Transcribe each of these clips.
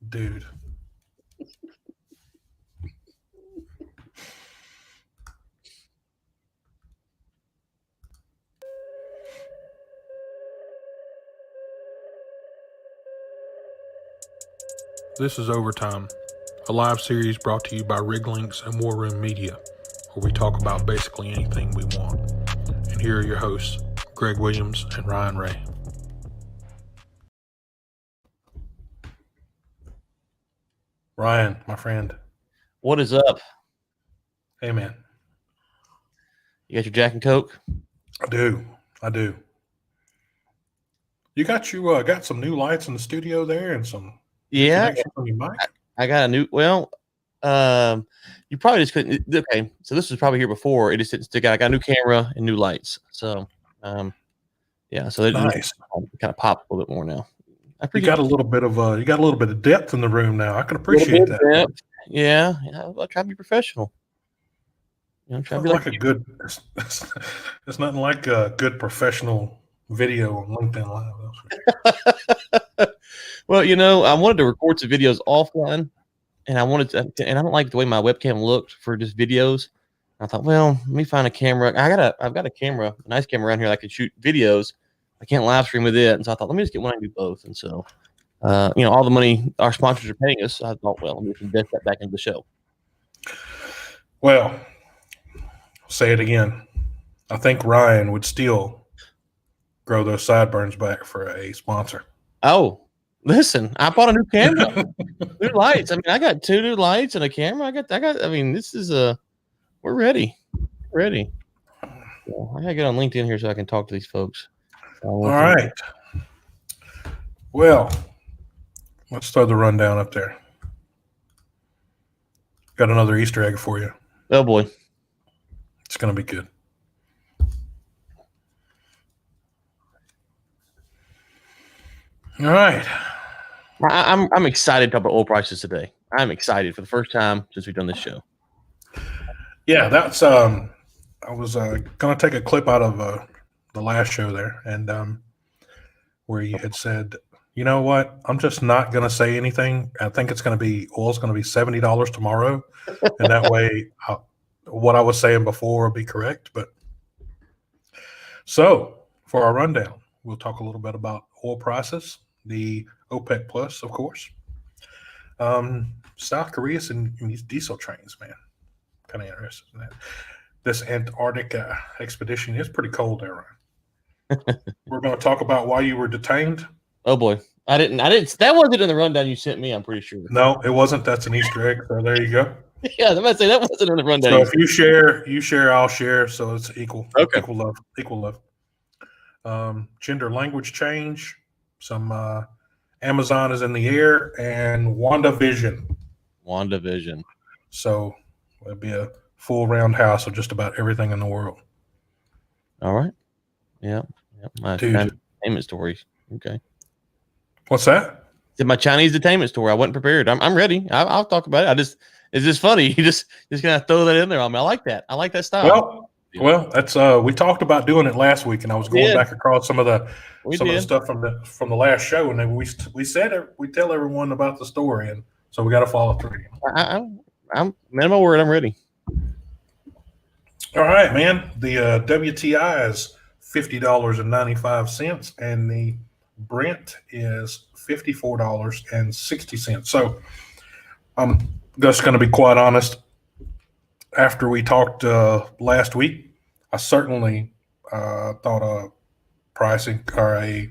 Dude. This is Overtime, a live series brought to you by Riglinks and War Room Media, where we talk about basically anything we want. And here are your hosts, Greg Williams and Ryan Ray. Ryan, my friend. What is up? Hey, man. You got your Jack and Coke? I do. You got some new lights in the studio there and some connections on your mic? I got a new. Well, you probably just couldn't. Okay, so this was probably here before. It just didn't stick out. I got a new camera and new lights. So, yeah. So it nice. Kind of pop a little bit more now. You got a little bit of depth in the room now. I can appreciate that. Depth. Yeah. I'll try to be professional. Try to be like a good. It's nothing like a good professional video on LinkedIn Live. Well, I wanted to record some videos offline, and I don't like the way my webcam looked for just videos. I thought, well, let me find a camera. I've got a camera, a nice camera around here that I can shoot videos. I can't live stream with it, and so I thought, let me just get one and do both. And so, all the money our sponsors are paying us, I thought, well, let me invest that back into the show. Well, I'll say it again. I think Ryan would still grow those sideburns back for a sponsor. Oh, listen, I bought a new camera, new lights. I mean, I got 2 new lights and a camera. This is we're ready. So I gotta get on LinkedIn here so I can talk to these folks. All right. Well, let's throw the rundown up there. Got another Easter egg for you. Oh boy. It's going to be good. All right. I'm excited to talk about oil prices today. I'm excited for the first time since we've done this show. Yeah, that's I was going to take a clip out of the last show there, and where you had said, you know what, I'm just not going to say anything. I think oil's going to be $70 tomorrow, and that way what I was saying before will be correct. But so for our rundown, we'll talk a little bit about oil prices, the OPEC Plus, of course, South Korea and these diesel trains, man. Kind of interested in that. This Antarctic expedition is pretty cold there, Ryan. We're going to talk about why you were detained. Oh boy, I didn't. That wasn't in the rundown you sent me. I'm pretty sure. No, it wasn't. That's an Easter egg. So there you go. Yeah, I was about to say that wasn't in the rundown. So if you share, I'll share. So it's equal. Okay. Equal love. Gender language change. Some Amazon is in the air, and WandaVision. So it'll be a full roundhouse of just about everything in the world. All right. Yeah. My Dude. Entertainment stories. Okay. What's that? My Chinese detainment story. I wasn't prepared. I'm ready. I'll talk about it. It's just funny. You just gonna throw that in there on me. I like that. I like that style. Well, that's we talked about doing it last week, and I was going back across some of the stuff from the last show, and then we tell everyone about the story, and so we got to follow through. I'm man of my word. I'm ready. All right, man. The WTI is $50.95, and the Brent is $54.60. So I'm just going to be quite honest. After we talked last week, I certainly thought a pricing or a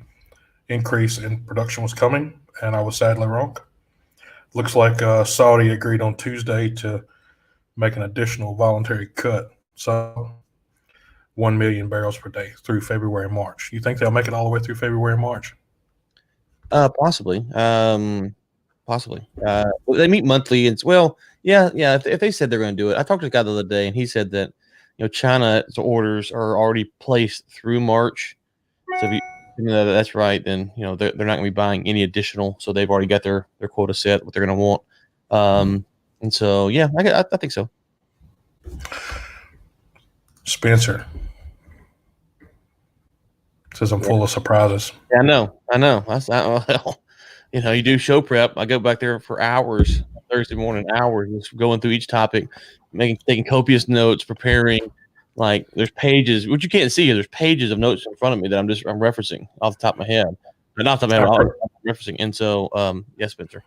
increase in production was coming, and I was sadly wrong. Looks like Saudi agreed on Tuesday to make an additional voluntary cut. So 1 million barrels per day through February and March. You think they'll make it all the way through February and March? Possibly. They meet monthly, and yeah. If they said they're going to do it, I talked to a guy the other day, and he said that China's orders are already placed through March. So if that's right, then they're not going to be buying any additional. So they've already got their quota set, what they're going to want. And so yeah, I think so. Spencer says I'm full of surprises. Yeah, I know. you do show prep. I go back there for hours, Thursday morning, hours, just going through each topic, taking copious notes, preparing. Like there's pages, which you can't see. There's pages of notes in front of me that I'm referencing off the top of my head, but not off the top of my head. I'm referencing. And so, yes, Spencer.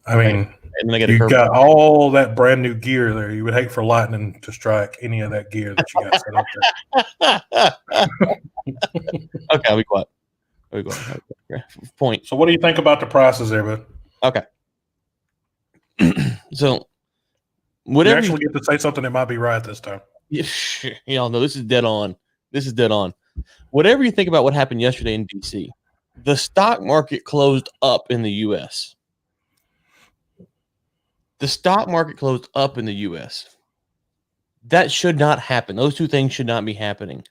I mean, and then I get you got all that brand new gear there. You would hate for lightning to strike any of that gear that you got set up there. Okay, I'll be quiet. Point. So what do you think about the prices there, bud? Okay. So whatever you actually get to say something that might be right this time. Y'all know this is dead on. Whatever you think about what happened yesterday in DC, the stock market closed up in the US. The stock market closed up in the US. That should not happen. Those two things should not be happening.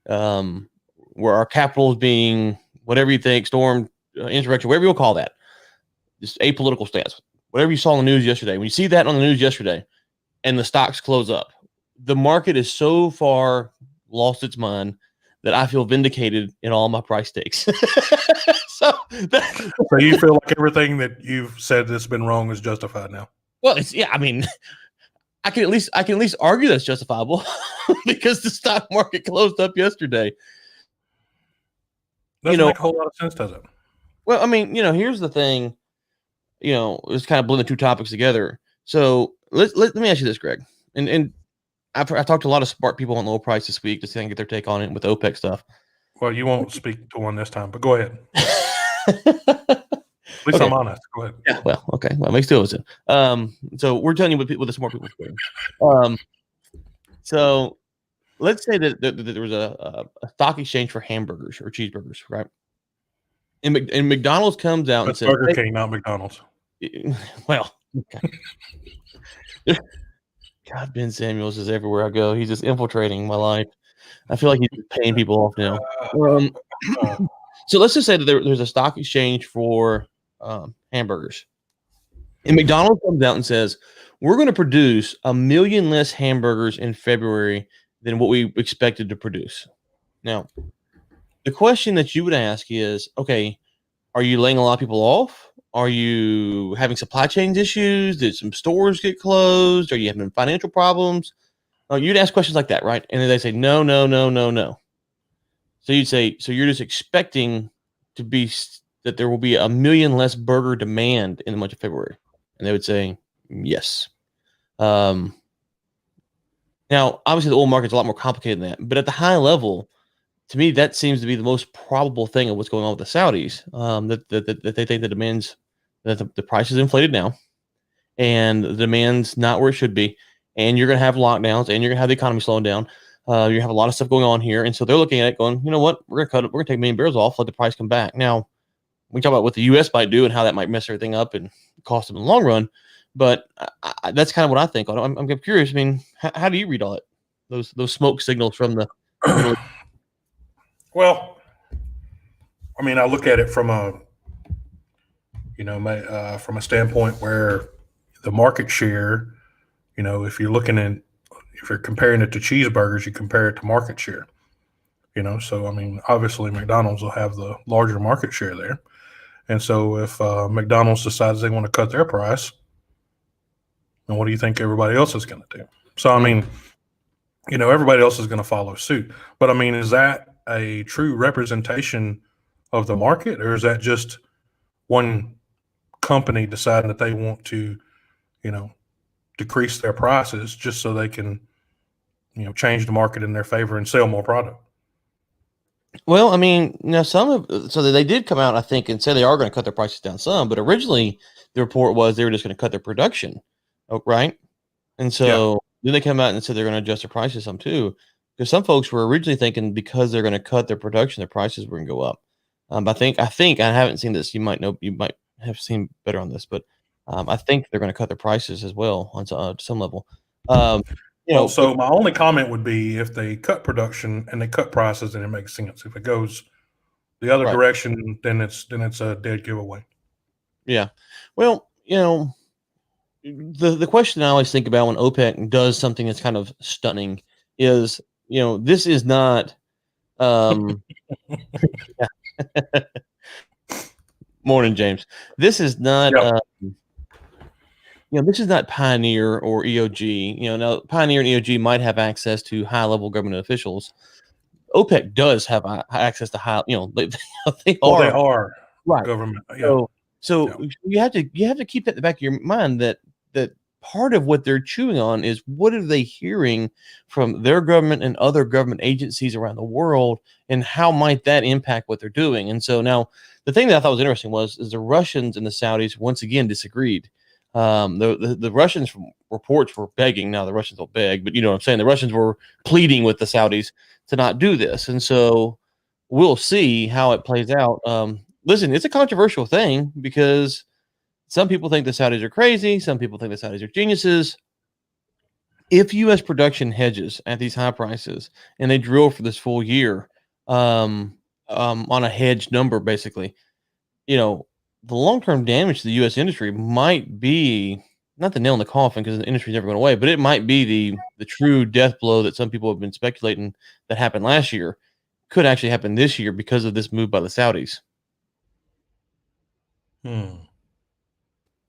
Where our capital is being, whatever you think, storm, insurrection, whatever you'll call that, just apolitical stance. Whatever you saw on the news yesterday, when you see that on the news yesterday and the stocks close up, the market is so far lost its mind that I feel vindicated in all my price takes. So you feel like everything that you've said that's been wrong is justified now? Well, I mean, I can at least argue that's justifiable because the stock market closed up yesterday. Doesn't make a whole lot of sense, does it? Well, I mean, here's the thing. Let's kind of blend the two topics together. So let me ask you this, Greg. And I talked to a lot of smart people on the oil price this week to see if I can get their take on it with OPEC stuff. Well, you won't speak to one this time, but go ahead. At least I'm honest. Go ahead. Yeah, well, okay. Well, makes two of us. So we're telling you what the smart people are doing. So let's say that there was a stock exchange for hamburgers or cheeseburgers, right? And McDonald's comes out and says, Burger King, not McDonald's. Well, okay. God, Ben Samuels is everywhere I go. He's just infiltrating my life. I feel like he's paying people off now. So let's just say that there's a stock exchange for hamburgers. And McDonald's comes out and says, we're going to produce 1 million less hamburgers in February than what we expected to produce. Now, the question that you would ask is, okay, are you laying a lot of people off? Are you having supply chain issues? Did some stores get closed? Are you having financial problems? You'd ask questions like that, right? And then they say, no. So you'd say, so you're just expecting that there will be 1 million less burger demand in the month of February. And they would say, yes. Now, obviously the oil market's a lot more complicated than that, but at the high level, to me, that seems to be the most probable thing of what's going on with the Saudis, that they think the demand's, that the price is inflated now, and the demand's not where it should be, and you're going to have lockdowns, and you're going to have the economy slowing down. You're going to have a lot of stuff going on here, and so they're looking at it going, you know what, we're going to take 1 million barrels off, let the price come back. Now, we talk about what the U.S. might do and how that might mess everything up and cost them in the long run, but that's kind of what I think. I'm curious. I mean, how do you read all it? Those smoke signals from the Well, I mean, I look at it from a standpoint where the market share, if you're comparing it to cheeseburgers, you compare it to market share. So I mean, obviously McDonald's will have the larger market share there, and so if McDonald's decides they want to cut their price, then what do you think everybody else is going to do? So I mean, everybody else is going to follow suit. But I mean, is that a true representation of the market, or is that just one company deciding that they want to, decrease their prices just so they can, change the market in their favor and sell more product? Well, I mean, so they did come out, I think, and say they are going to cut their prices down some, but originally the report was they were just going to cut their production, right? And so then they come out and said they're going to adjust their prices some too, because some folks were originally thinking because they're going to cut their production, their prices were going to go up. I think I haven't seen this. You might have seen better on this, but I think they're going to cut their prices as well on some level. So my only comment would be if they cut production and they cut prices, then it makes sense. If it goes the other direction, then it's a dead giveaway. Yeah. Well, the question I always think about when OPEC does something that's kind of stunning is, this is not Morning, James. This is not, Yep. this is not Pioneer or EOG. Now Pioneer and EOG might have access to high-level government officials. OPEC does have access to high. They Well, are they are right. government. Yeah. So Yeah. you have to keep that in the back of your mind that part of what they're chewing on is what are they hearing from their government and other government agencies around the world, and how might that impact what they're doing. And so now the thing that I thought was interesting is the Russians and the Saudis once again disagreed. The Russians from reports were begging. Now the Russians don't beg, but you know what I'm saying. The Russians were pleading with the Saudis to not do this, and so we'll see how it plays out. Listen, it's a controversial thing because some people think the Saudis are crazy. Some people think the Saudis are geniuses. If U.S. production hedges at these high prices and they drill for this full year on a hedge number, basically, the long-term damage to the U.S. industry might be not the nail in the coffin because the industry's never going away, but it might be the true death blow that some people have been speculating that happened last year could actually happen this year because of this move by the Saudis.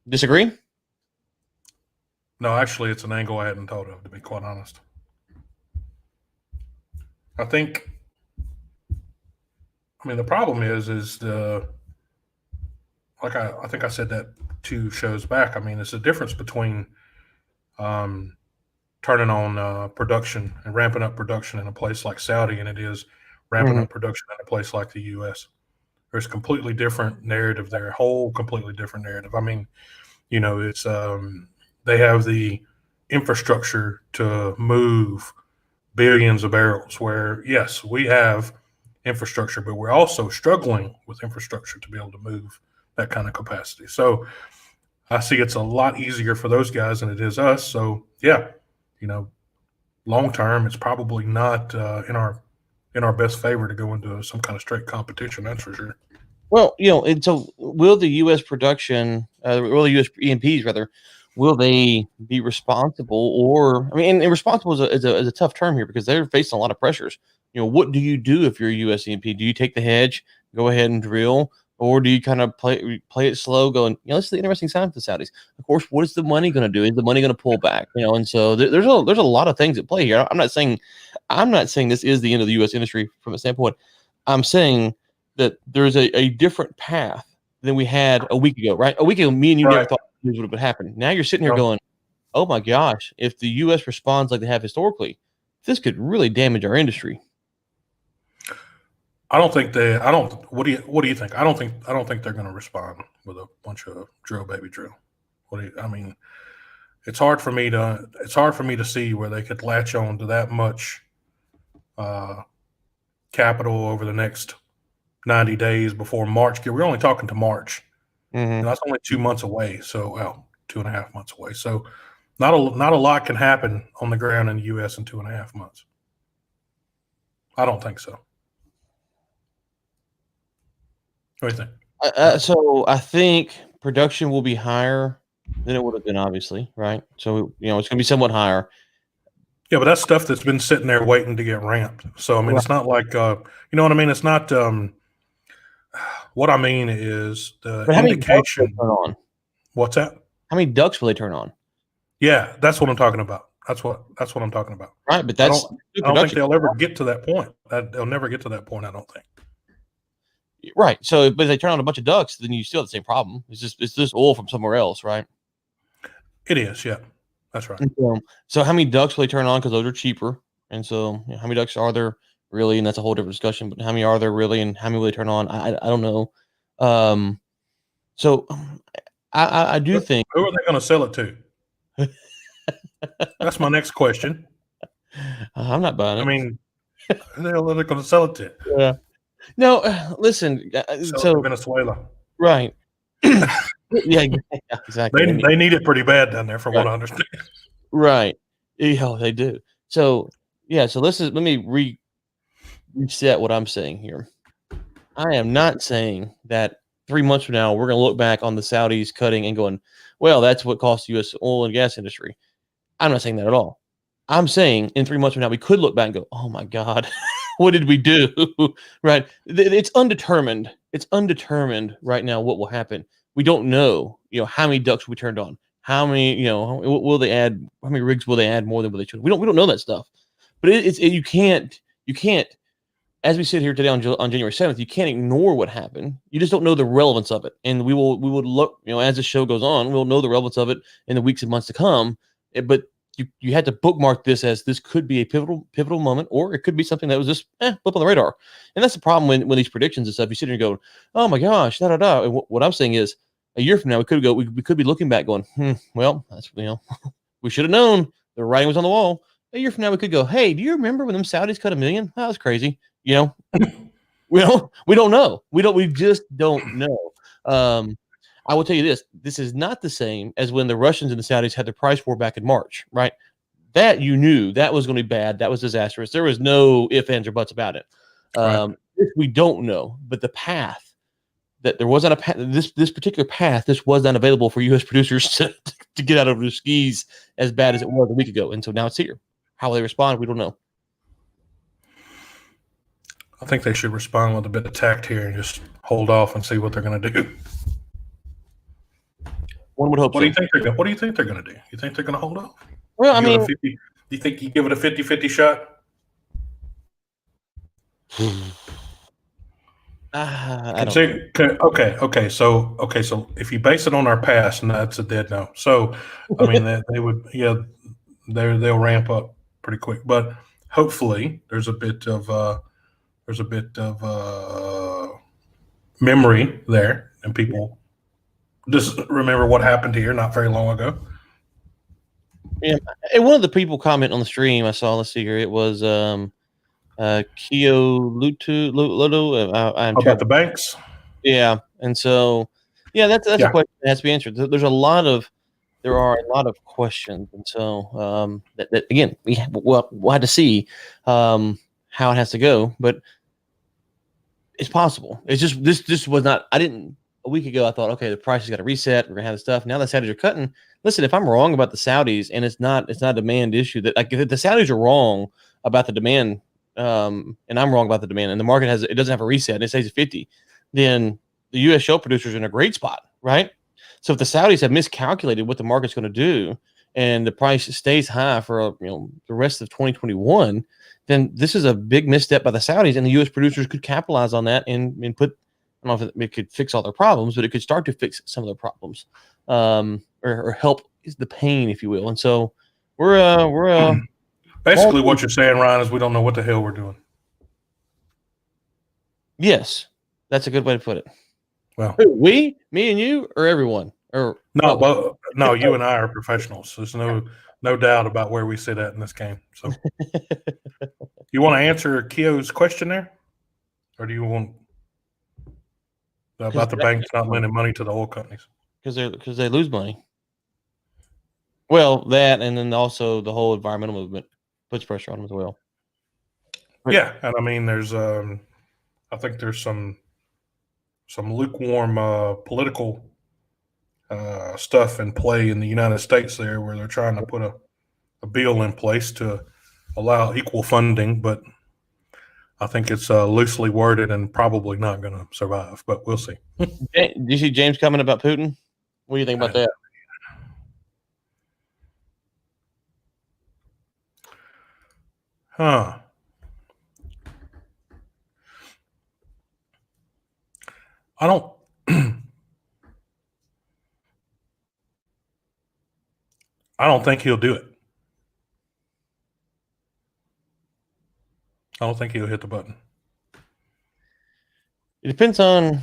Disagree? No, actually, it's an angle I hadn't thought of, to be quite honest. I mean, the problem is I think I said that 2 shows back. I mean, it's a difference between turning on production and ramping up production in a place like Saudi, and it is ramping up production in a place like the U.S. There's a completely different narrative there, a whole completely different narrative. I mean, it's they have the infrastructure to move billions of barrels, where, yes, we have infrastructure, but we're also struggling with infrastructure to be able to move that kind of capacity. So I see it's a lot easier for those guys than it is us. So yeah, long term, it's probably not in our best favor to go into some kind of straight competition. That's for sure. Well, and so will the U.S. production, will the U.S. E&Ps rather, will they be responsible? Or, I mean, and responsible is a tough term here because they're facing a lot of pressures. What do you do if you're a U.S. E&P? Do you take the hedge, go ahead and drill, or do you kind of play it slow, going, this is the interesting sign for the Saudis. Of course, what is the money going to do? Is the money going to pull back? And so there's a lot of things at play here. I'm not saying this is the end of the U.S. industry from a standpoint. I'm saying that there's a different path than we had a week ago, right? A week ago, me and you never thought this would have happened. Now you're sitting here going, oh my gosh, if the U.S. responds like they have historically, this could really damage our industry. What do you think? I don't think they're going to respond with a bunch of drill, baby, drill. I mean, it's hard for me to see where they could latch on to that much capital over the next 90 days before March. We're only talking to March. And that's only 2 months away. So, 2.5 months away. So not a lot can happen on the ground in the U.S. in 2.5 months. I don't think so. What do you think? So I think production will be higher than it would have been, obviously, right? So, it's going to be somewhat higher. Yeah, but that's stuff that's been sitting there waiting to get ramped. So, I mean, It's not like, you know what I mean? It's not, what I mean is the indication. Turn on? What's that? How many ducks will they turn on? Yeah, that's what I'm talking about. That's what I'm talking about. Right, but I don't think they'll ever get to that point. They'll never get to that point, I don't think. Right. So, but if they turn on a bunch of ducks, then you still have the same problem. It's just oil from somewhere else, right? It is, yeah. That's right. So how many ducks will they turn on? Because those are cheaper. And so how many ducks are there really? And that's a whole different discussion. But how many are there really? And how many will they turn on? I don't know. So I do think. Who are they going to sell it to? That's my next question. I'm not buying it. I mean, who the hell are they going to sell it to? Yeah. No, listen. So Venezuela. Right. Yeah, exactly. They need it pretty bad down there, from what I understand. Right. Yeah, they do. So yeah. So let me reset what I'm saying here. I am not saying that 3 months from now we're going to look back on the Saudis cutting and going, well, that's what cost the U.S. oil and gas industry. I'm not saying that at all. I'm saying in 3 months from now we could look back and go, oh my God, what did we do? Right? It's undetermined it's undetermined right now what will happen. We don't know, how many ducks will be turned on, how many, will they add, how many rigs will they add more than what they should. We don't know that stuff. But you can't, as we sit here today on January 7th, you can't ignore what happened. You just don't know the relevance of it. And we will look, as the show goes on, we'll know the relevance of it in the weeks and months to come. But you had to bookmark this as this could be a pivotal moment, or it could be something that was just blip on the radar. And that's the problem when these predictions and stuff, you sit here and go, oh my gosh, da da da. And what I'm saying is, a year from now, we could be looking back going, well, that's, we should have known the writing was on the wall. A year from now, we could go, hey, do you remember when them Saudis cut $1 million? That was crazy. We don't know. We just don't know. I will tell you this. This is not the same as when the Russians and the Saudis had the price war back in March, right? That you knew that was going to be bad. That was disastrous. There was no ifs, ands, or buts about it. This we don't know, but the path that there wasn't a path, this particular path, this was not available for U.S. producers to get out of their skis as bad as it was a week ago. And so now it's here. How will they respond? We don't know. I think they should respond with a bit of tact here and just hold off and see what they're going to do. One would hope. What do you think they're going to do? You think they're going to hold off? Well, I mean, do you think you give it a 50-50 shot? I don't Okay. So if you base it on our past, and that's a dead no. So I mean, they would, they'll ramp up pretty quick. But hopefully, there's a bit of memory there, and people just remember what happened here not very long ago. Yeah, and one of the people comment on the stream I saw. Let's see here. It was Kyo Luto. About the banks. Yeah, and so that's a question that has to be answered. There are a lot of questions, and so that again we'll have to see how it has to go, but it's possible. It's just this was not. A week ago I thought, okay, the price has got to reset. We're gonna have the stuff. Now the Saudis are cutting. Listen, if I'm wrong about the Saudis and it's not a demand issue, that like if the Saudis are wrong about the demand, and I'm wrong about the demand, and the market doesn't have a reset and it stays at 50, then the U.S. shale producers are in a great spot, right? So if the Saudis have miscalculated what the market's going to do and the price stays high for the rest of 2021, then this is a big misstep by the Saudis, and the U.S. producers could capitalize on that and put. I don't know if it could fix all their problems, but it could start to fix some of their problems, or help the pain, if you will. And so we're basically what you're saying, Ryan, is we don't know what the hell we're doing. Yes, that's a good way to put it. Well, me and you, or everyone, or no, you and I are professionals. There's no doubt about where we sit at in this game. So, you want to answer Kyo's question there, or do you want? About the banks not lending money to the oil companies because they lose money. Well, that, and then also the whole environmental movement puts pressure on them as well. Yeah, and I mean, there's I think there's some lukewarm political stuff in play in the United States there, where they're trying to put a bill in place to allow equal funding, but I think it's loosely worded and probably not going to survive, but we'll see. Do you see James comment about Putin? What do you think about that? Huh. I don't I don't think he'll do it. I don't think he'll hit the button. It depends on.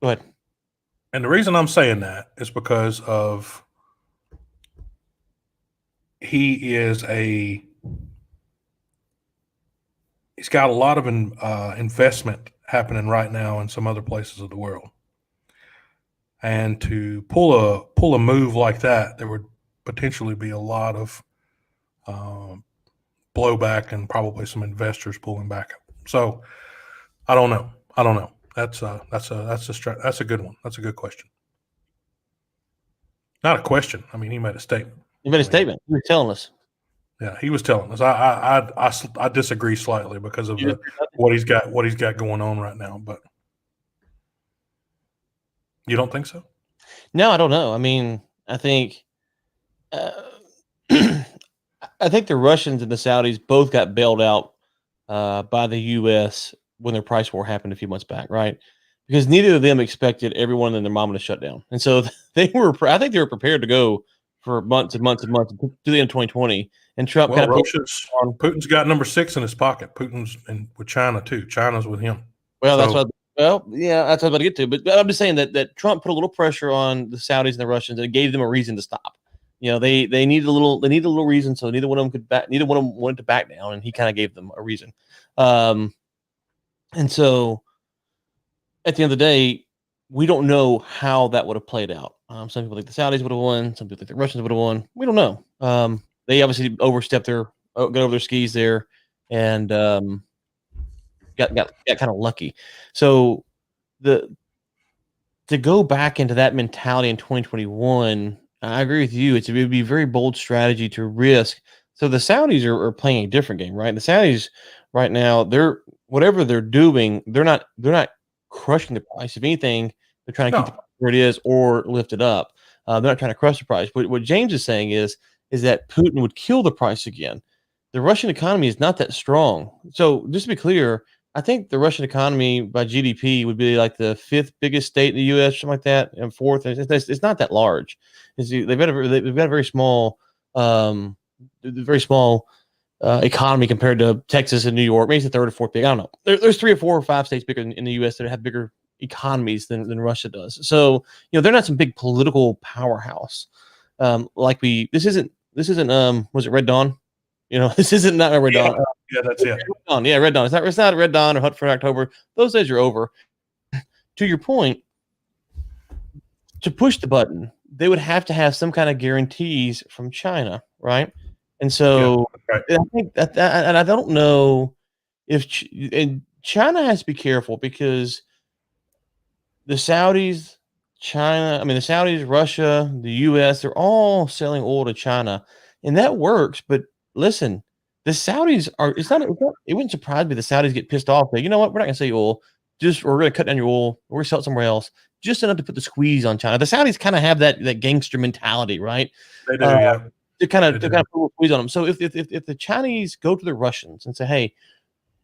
Go ahead. And the reason I'm saying that is because of he's got a lot of investment happening right now in some other places of the world. And to pull a move like that, there would potentially be a lot of blowback and probably some investors pulling back. So I don't know. That's a good one. That's a good question. Not a question. I mean, he made a statement. He made a statement. He was telling us. Yeah, he was telling us. I disagree slightly because of what he's got going on right now. But you don't think so? No, I don't know. I mean, I think uh, I think the Russians and the Saudis both got bailed out by the U.S. when their price war happened a few months back, right? Because neither of them expected everyone and their mama to shut down, and so they were. I think they were prepared to go for months and months and months to the end of 2020. And Trump Well, kind of Putin's got number 6 in his pocket. Putin's with China too. China's with him. Well, that's So, what. Well, yeah, that's what I'm about to get to. But I'm just saying that Trump put a little pressure on the Saudis and the Russians, and it gave them a reason to stop. You know, they needed a little reason, so neither one of them could back. Neither one of them wanted to back down, and he kind of gave them a reason. And so at the end of the day, we don't know how that would have played out. Some people think the Saudis would have won. Some people think the Russians would have won. We don't know. They obviously overstepped got over their skis there, and got kind of lucky. So to go back into that mentality in 2021, I agree with you. It would be a very bold strategy to risk. So the Saudis are playing a different game, right? The Saudis right now, they're whatever they're doing, they're not crushing the price. If anything, they're trying to keep the price where it is or lift it up. They're not trying to crush the price. What James is saying is that Putin would kill the price again. The Russian economy is not that strong. So just to be clear, I think the Russian economy by GDP would be like the 5th biggest state in the U.S., something like that, and 4th. It's not that large. They've got a very small, economy compared to Texas and New York. Maybe it's the 3rd or 4th big. I don't know. There's 3 or 4 or 5 states bigger in the U.S. that have bigger economies than Russia does. So they're not some big political powerhouse. This isn't was it Red Dawn? This isn't not a Red Dawn. Yeah, that's it. Red Dawn. Yeah, Red Dawn. It's not Red Dawn or Hunt for October. Those days are over. To your point, to push the button, they would have to have some kind of guarantees from China, right? And so I think that and I don't know if and China has to be careful because the Saudis, Russia, the U.S., they're all selling oil to China, and that works. But listen, the Saudis are. It wouldn't surprise me the Saudis get pissed off. That, you know what? We're not going to sell you oil. We're going to cut down your oil. We're going to sell it somewhere else. Just enough to put the squeeze on China. The Saudis kind of have that gangster mentality, right? They do, yeah. To kind of put a squeeze on them. So if the Chinese go to the Russians and say, "Hey,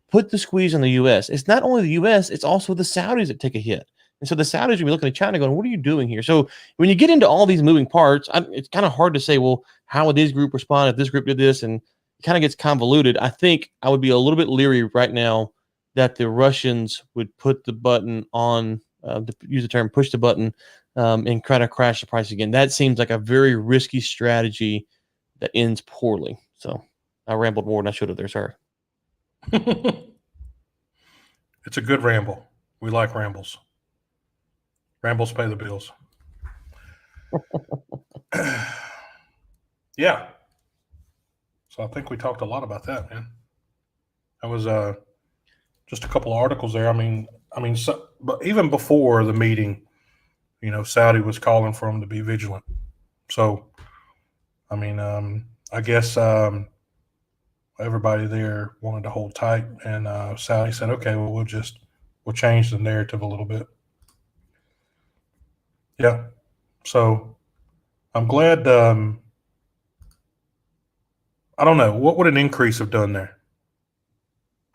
put the squeeze on the U.S.," it's not only the U.S., it's also the Saudis that take a hit. And so the Saudis will be looking at China going, what are you doing here? So when you get into all these moving parts, it's kind of hard to say, well, how would this group respond if this group did this? And it kind of gets convoluted. I think I would be a little bit leery right now that the Russians would put the button on, to use the term, push the button and try to crash the price again. That seems like a very risky strategy that ends poorly. So I rambled more than I should have there. Sorry. It's a good ramble. We like rambles. Rambles pay the bills. Yeah. So I think we talked a lot about that, man. That was just a couple of articles there. But even before the meeting, Saudi was calling for them to be vigilant. So, I guess everybody there wanted to hold tight, and Saudi said, "Okay, well, we'll change the narrative a little bit." Yeah. So I'm glad. I don't know. What would an increase have done there?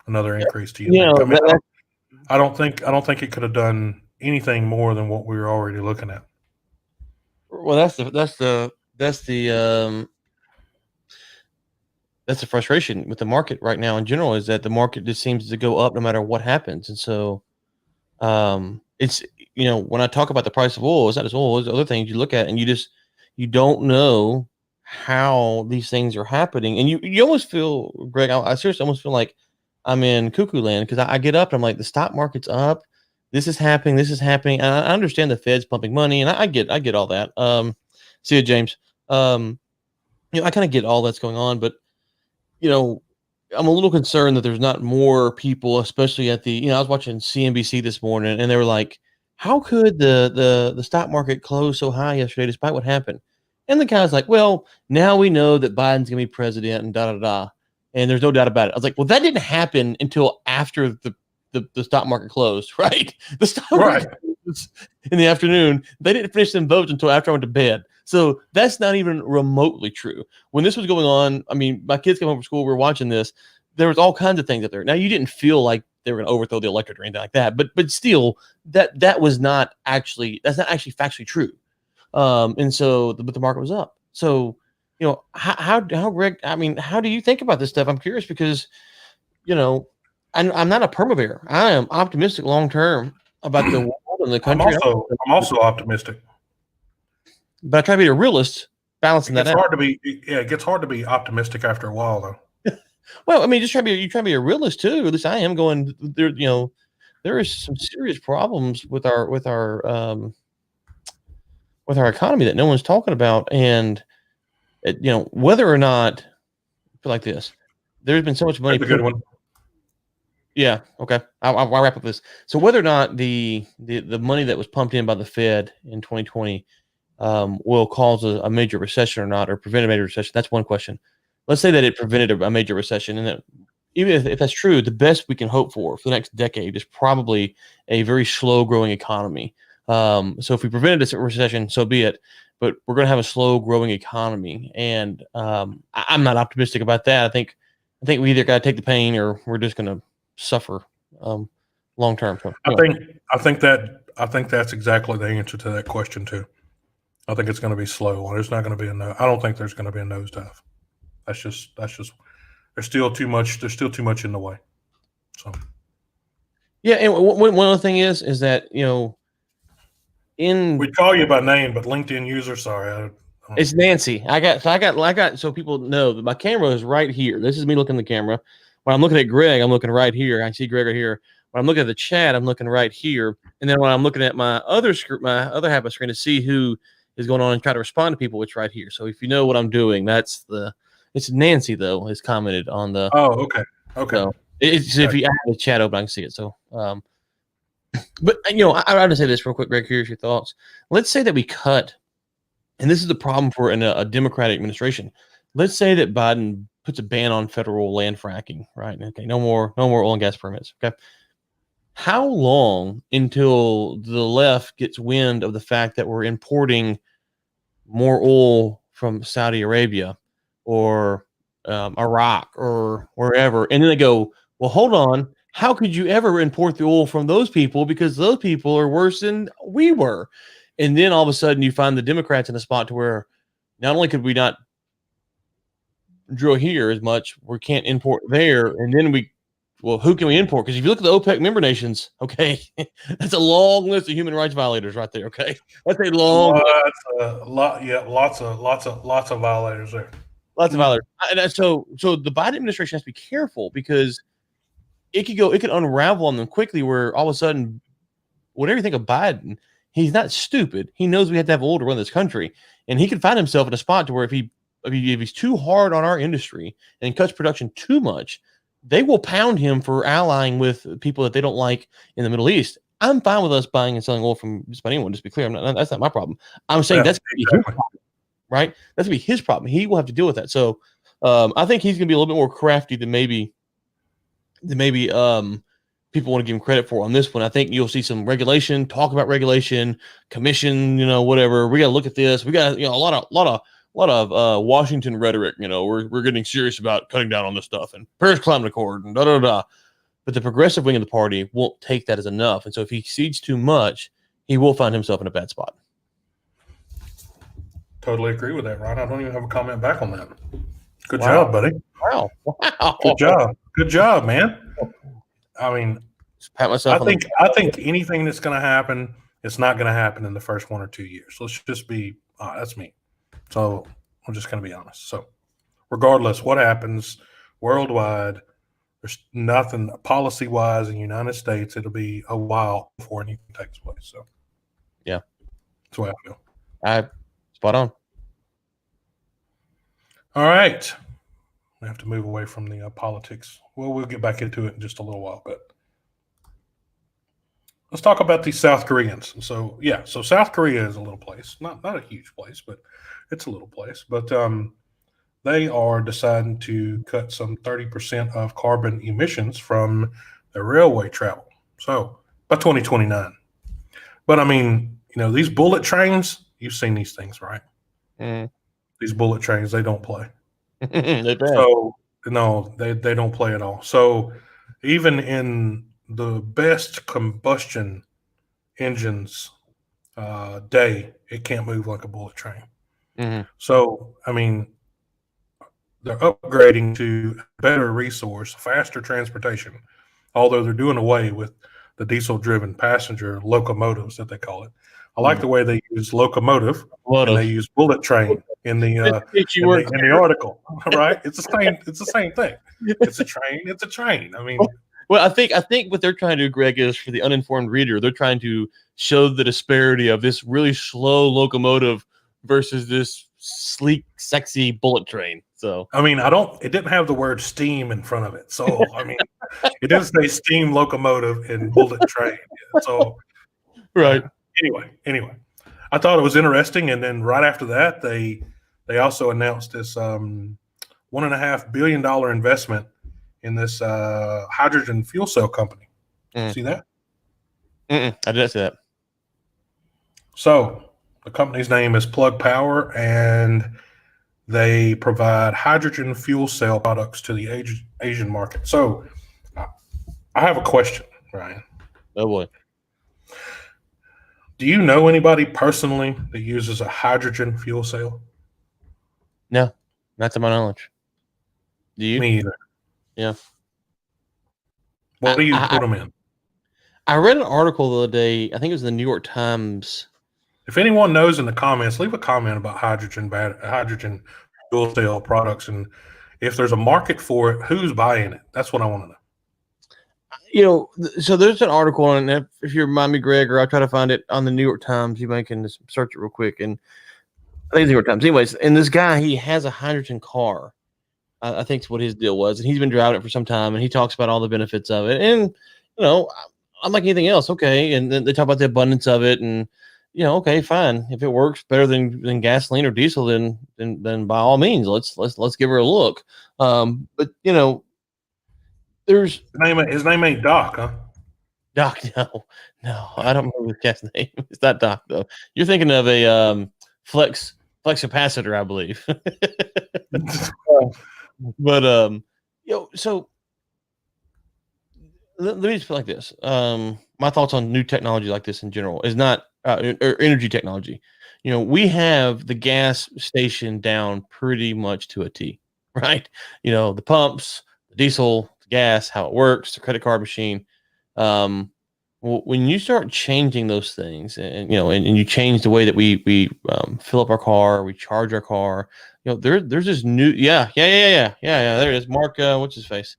Another increase to you? I don't think it could have done anything more than what we were already looking at. Well, that's the frustration with the market right now in general, is that the market just seems to go up no matter what happens. And so it's, when I talk about the price of oil, it's not just oil, it's other things you look at, and you don't know how these things are happening. And you almost feel, Greg, I seriously almost feel like I'm in cuckoo land, because I get up and I'm like, the stock market's up. This is happening. And I understand the Fed's pumping money, and I get all that. See you, James. I kind of get all that's going on, but I'm a little concerned that there's not more people, especially at the, I was watching CNBC this morning, and they were like, how could the stock market close so high yesterday despite what happened? And the guy's like, well, now we know that Biden's going to be president and da-da-da. And there's no doubt about it. I was like, well, that didn't happen until after the stock market closed, right? The stock market closed in the afternoon. They didn't finish them votes until after I went to bed. So that's not even remotely true. When this was going on, I mean, my kids came home from school, we were watching this. There was all kinds of things up there. Now, you didn't feel like they were going to overthrow the electorate or anything like that, but still, that was not actually, that's not actually factually true. And so, but the market was up. So, how Greg, I mean, how do you think about this stuff? I'm curious because, I'm not a permabear. I am optimistic long term about the world and the country. I'm also optimistic, but I try to be a realist, balancing that out. It gets hard to be optimistic after a while, though. Well, I mean, you try to be a realist too. At least I am going there. There is some serious problems with our economy that no one's talking about, and whether or not, feel like this, there's been so much money. That's a good one. Yeah. Okay. I'll wrap up this. So whether or not the money that was pumped in by the Fed in 2020 will cause a major recession or not, or prevent a major recession, that's one question. Let's say that it prevented a major recession, and that even if that's true, the best we can hope for the next decade is probably a very slow growing economy. So if we prevented a recession, so be it. But we're going to have a slow growing economy, and I'm not optimistic about that. I think we either got to take the pain, or we're just going to suffer long term. So, I think that's exactly the answer to that question too. I think it's going to be slow. There's not going to be I don't think there's going to be a nosedive. That's just there's still too much in the way. So yeah, and one other thing is that we call you by name, but LinkedIn user, sorry, it's Nancy. So people know that my camera is right here. This is me looking at the camera. When I'm looking at Greg, I'm looking right here. I see Greg right here. When I'm looking at the chat, I'm looking right here. And then when I'm looking at my other half of the screen to see who is going on and try to respond to people, it's right here. So if you know what I'm doing, it's Nancy though has commented on the. Oh, okay. So if you have the chat open, I can see it. So, but I want to say this real quick, Greg. Here's your thoughts. Let's say that we cut, and this is the problem for a Democratic administration. Let's say that Biden puts a ban on federal land fracking, right? Okay, no more oil and gas permits. Okay, how long until the left gets wind of the fact that we're importing more oil from Saudi Arabia or Iraq or wherever, and then they go, well, hold on, how could you ever import the oil from those people, because those people are worse than we were? And then all of a sudden you find the Democrats in a spot to where not only could we not drill here as much, we can't import there, and then who can we import? Because if you look at the OPEC member nations, okay, that's a long list of human rights violators right there. Okay, that's a long lot. Yeah, lots of violators there. Lots of violators. And so the Biden administration has to be careful, because it could unravel on them quickly, where all of a sudden, whatever you think of Biden, he's not stupid. He knows we have to have oil to run this country, and he could find himself in a spot to where if he's too hard on our industry and cuts production too much, they will pound him for allying with people that they don't like in the Middle East. I'm fine with us buying and selling oil from just about anyone. Just to be clear, that's not my problem. I'm saying that's his problem, right? That's gonna be his problem. He will have to deal with that. So I think he's gonna be a little bit more crafty than maybe people want to give him credit for on this one. I think you'll see some talk about regulation, commission, whatever. We got to look at this. We got a lot of Washington rhetoric. We're getting serious about cutting down on this stuff, and Paris Climate Accord and da da da. But the progressive wing of the party won't take that as enough, and so if he cedes too much, he will find himself in a bad spot. Totally agree with that, Ron. I don't even have a comment back on that. Good job, buddy. Wow. Good job, man. I mean, pat myself. I think anything that's going to happen, it's not going to happen in the first 1 or 2 years. Let's just be that's me. So I'm just going to be honest. So regardless what happens worldwide, there's nothing policy-wise in the United States. It'll be a while before anything takes place. So yeah, that's the way I feel. Spot on. All right. We have to move away from the politics. Well, we'll get back into it in just a little while, but let's talk about these South Koreans. So yeah, so South Korea is a little place, not a huge place, but it's a little place. But they are deciding to cut some 30% of carbon emissions from their railway travel. So by 2029. But I mean, these bullet trains, you've seen these things, right? Mm. These bullet trains, they don't play. They're bad. So no, they don't play at all. So even in the best combustion engines day, it can't move like a bullet train. Mm-hmm. So I mean, they're upgrading to better resource, faster transportation, although they're doing away with the diesel-driven passenger locomotives that they call it. I like the way they use locomotive and they use bullet train in the article. Right? It's the same. It's the same thing. It's a train. It's a train. I mean, well, I think what they're trying to do, Greg, is for the uninformed reader, they're trying to show the disparity of this really slow locomotive versus this sleek, sexy bullet train. So I mean, it didn't have the word steam in front of it. So I mean, it doesn't say steam locomotive and bullet train. So right. Anyway, I thought it was interesting, and then right after that, they also announced this $1.5 billion investment in this hydrogen fuel cell company. See that? I didn't see that. So the company's name is Plug Power, and they provide hydrogen fuel cell products to the Asian market. So I have a question, Ryan. Oh boy. Do you know anybody personally that uses a hydrogen fuel cell? No, not to my knowledge. Do you? Me either. Yeah. What do you put them in? I read an article the other day. I think it was the New York Times. If anyone knows in the comments, leave a comment about hydrogen fuel cell products, and if there's a market for it, who's buying it? That's what I want to know. So there's an article, and if you remind me, Greg, or I'll try to find it on the New York Times, you might can just search it real quick. And I think it's New York Times. Anyways, and this guy, he has a hydrogen car. I think it's what his deal was, and he's been driving it for some time, and he talks about all the benefits of it. And I'm like anything else, okay. And then they talk about the abundance of it, and okay, fine. If it works better than gasoline or diesel, then by all means, let's give her a look. But there's his name ain't Doc, huh? Doc, no, I don't remember the cat's name. It's not Doc though. You're thinking of a flex capacitor, I believe. But so let me just put it like this. My thoughts on new technology like this in general is not or energy technology. We have the gas station down pretty much to a T, right? The pumps, the diesel, the gas, how it works, the credit card machine. When you start changing those things, and you change the way that we fill up our car, we charge our car. There's this new yeah. There it is. Mark, what's his face?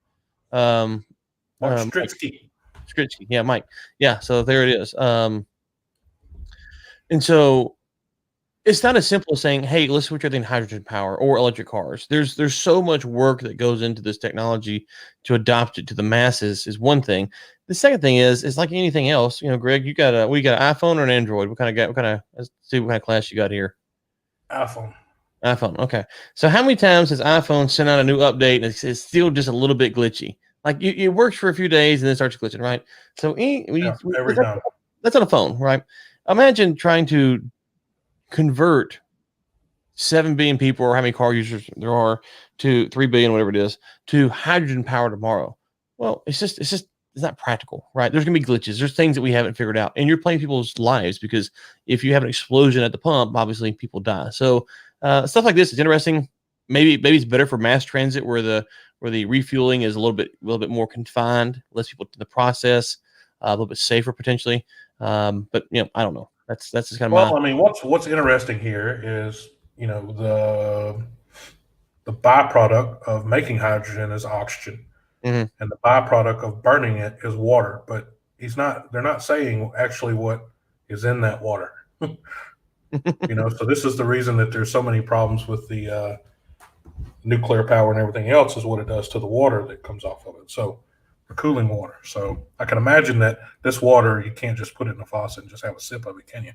Mark Stritsky. Yeah, Mike. Yeah, so there it is. And so it's not as simple as saying, "Hey, let's switch everything to hydrogen power or electric cars." There's so much work that goes into this technology to adopt it to the masses is one thing. The second thing is like anything else. Greg, you got an iPhone or an Android? Let's see what kind of class you got here. iPhone. Okay. So how many times has iPhone sent out a new update and it's still just a little bit glitchy? Like it works for a few days and then starts glitching, right? So every time. That's on a phone, right? Imagine trying to convert 7 billion people, or how many car users there are, to 3 billion, whatever it is, to hydrogen power tomorrow. Well, it's not practical, right? There's gonna be glitches. There's things that we haven't figured out, and you're playing people's lives, because if you have an explosion at the pump, obviously people die. So stuff like this is interesting. Maybe it's better for mass transit where the refueling is a little bit more confined, less people in the process, a little bit safer potentially. But I don't know. That's just kind of I mean, what's interesting here is the byproduct of making hydrogen is oxygen, and the byproduct of burning it is water. But they're not saying actually what is in that water. So this is the reason that there's so many problems with the nuclear power and everything else, is what it does to the water that comes off of it. So or cooling water. So I can imagine that this water, you can't just put it in a faucet and just have a sip of it, can you?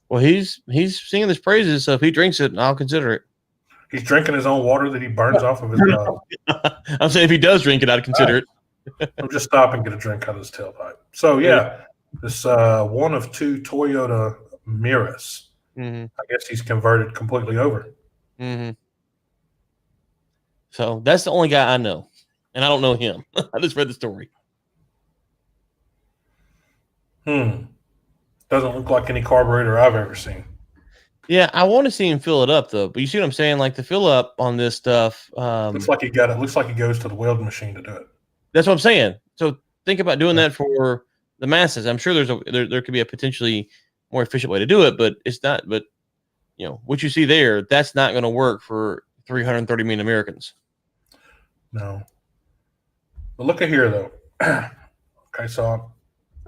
Well, he's singing his praises, so if he drinks it, I'll consider it. He's drinking his own water that he burns off of his. I'm saying if he does drink it, I'd consider it. I'm just stop and get a drink out of his tailpipe. So yeah, this one of two Toyota Miras. Mm-hmm. I guess he's converted completely over. Mm-hmm. So that's the only guy I know, and I don't know him. I just read the story. Doesn't look like any carburetor I've ever seen. Yeah, I want to see him fill it up though. But you see what I'm saying? Like the fill up on this stuff. Looks like he got it. Looks like he goes to the welding machine to do it. That's what I'm saying. So think about doing that for the masses. I'm sure there could be a potentially more efficient way to do it, but it's not. But what you see there, that's not going to work for 330 million Americans. No. But look at here though. Okay, so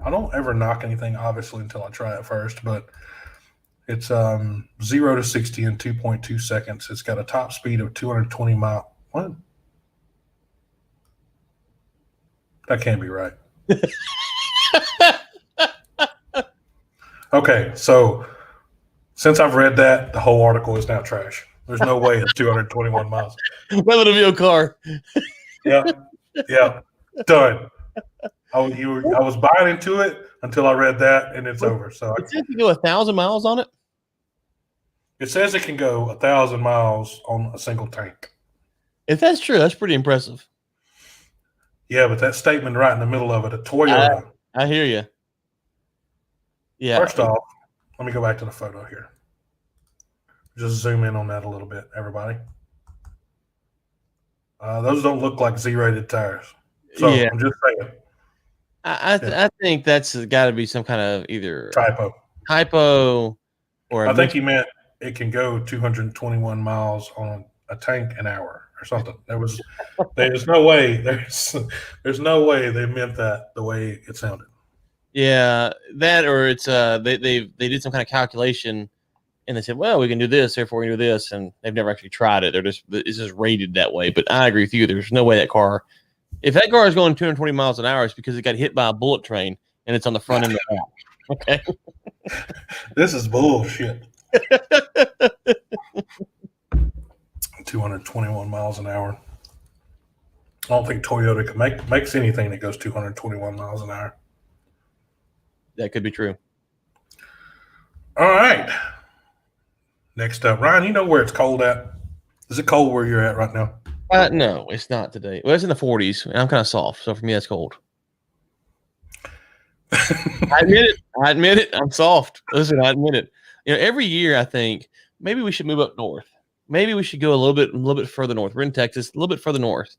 I don't ever knock anything obviously until I try it first, but it's 0 to 60 in 2.2 seconds. It's got a top speed of 220 miles. What? That can't be right. Okay, so since I've read that, the whole article is now trash. There's no way it's 221 miles. Rather than a car. Yeah, done. I was buying into it until I read that, and it's over. So it says you go 1,000 miles on it. It says it can go 1,000 miles on a single tank. If that's true, that's pretty impressive. Yeah, but that statement right in the middle of it, a Toyota. I hear you. Yeah. First off, let me go back to the photo here. Just zoom in on that a little bit, everybody. Those don't look like Z-rated tires. So yeah. I'm just saying. I think that's got to be some kind of either typo, or I think he meant it can go 221 miles on a tank an hour or something. There's no way there's no way they meant that the way it sounded. Yeah, that or it's they did some kind of calculation and they said, well, we can do this, therefore we can do this, and they've never actually tried it. It's just rated that way. But I agree with you. There's no way that car, if that car is going 220 miles an hour, it's because it got hit by a bullet train and it's on the front end of the wall. Okay. This is bullshit. 221 miles an hour. I don't think Toyota makes anything that goes 221 miles an hour. That could be true. All right. Next up, Ryan, you know where it's cold at? Is it cold where you're at right now? No, it's not today. Well, it's in the 40s, and I'm kind of soft, so for me, that's cold. I admit it. I'm soft. Listen, I admit it. Every year I think maybe we should move up north. Maybe we should go a little bit further north. We're in Texas, a little bit further north,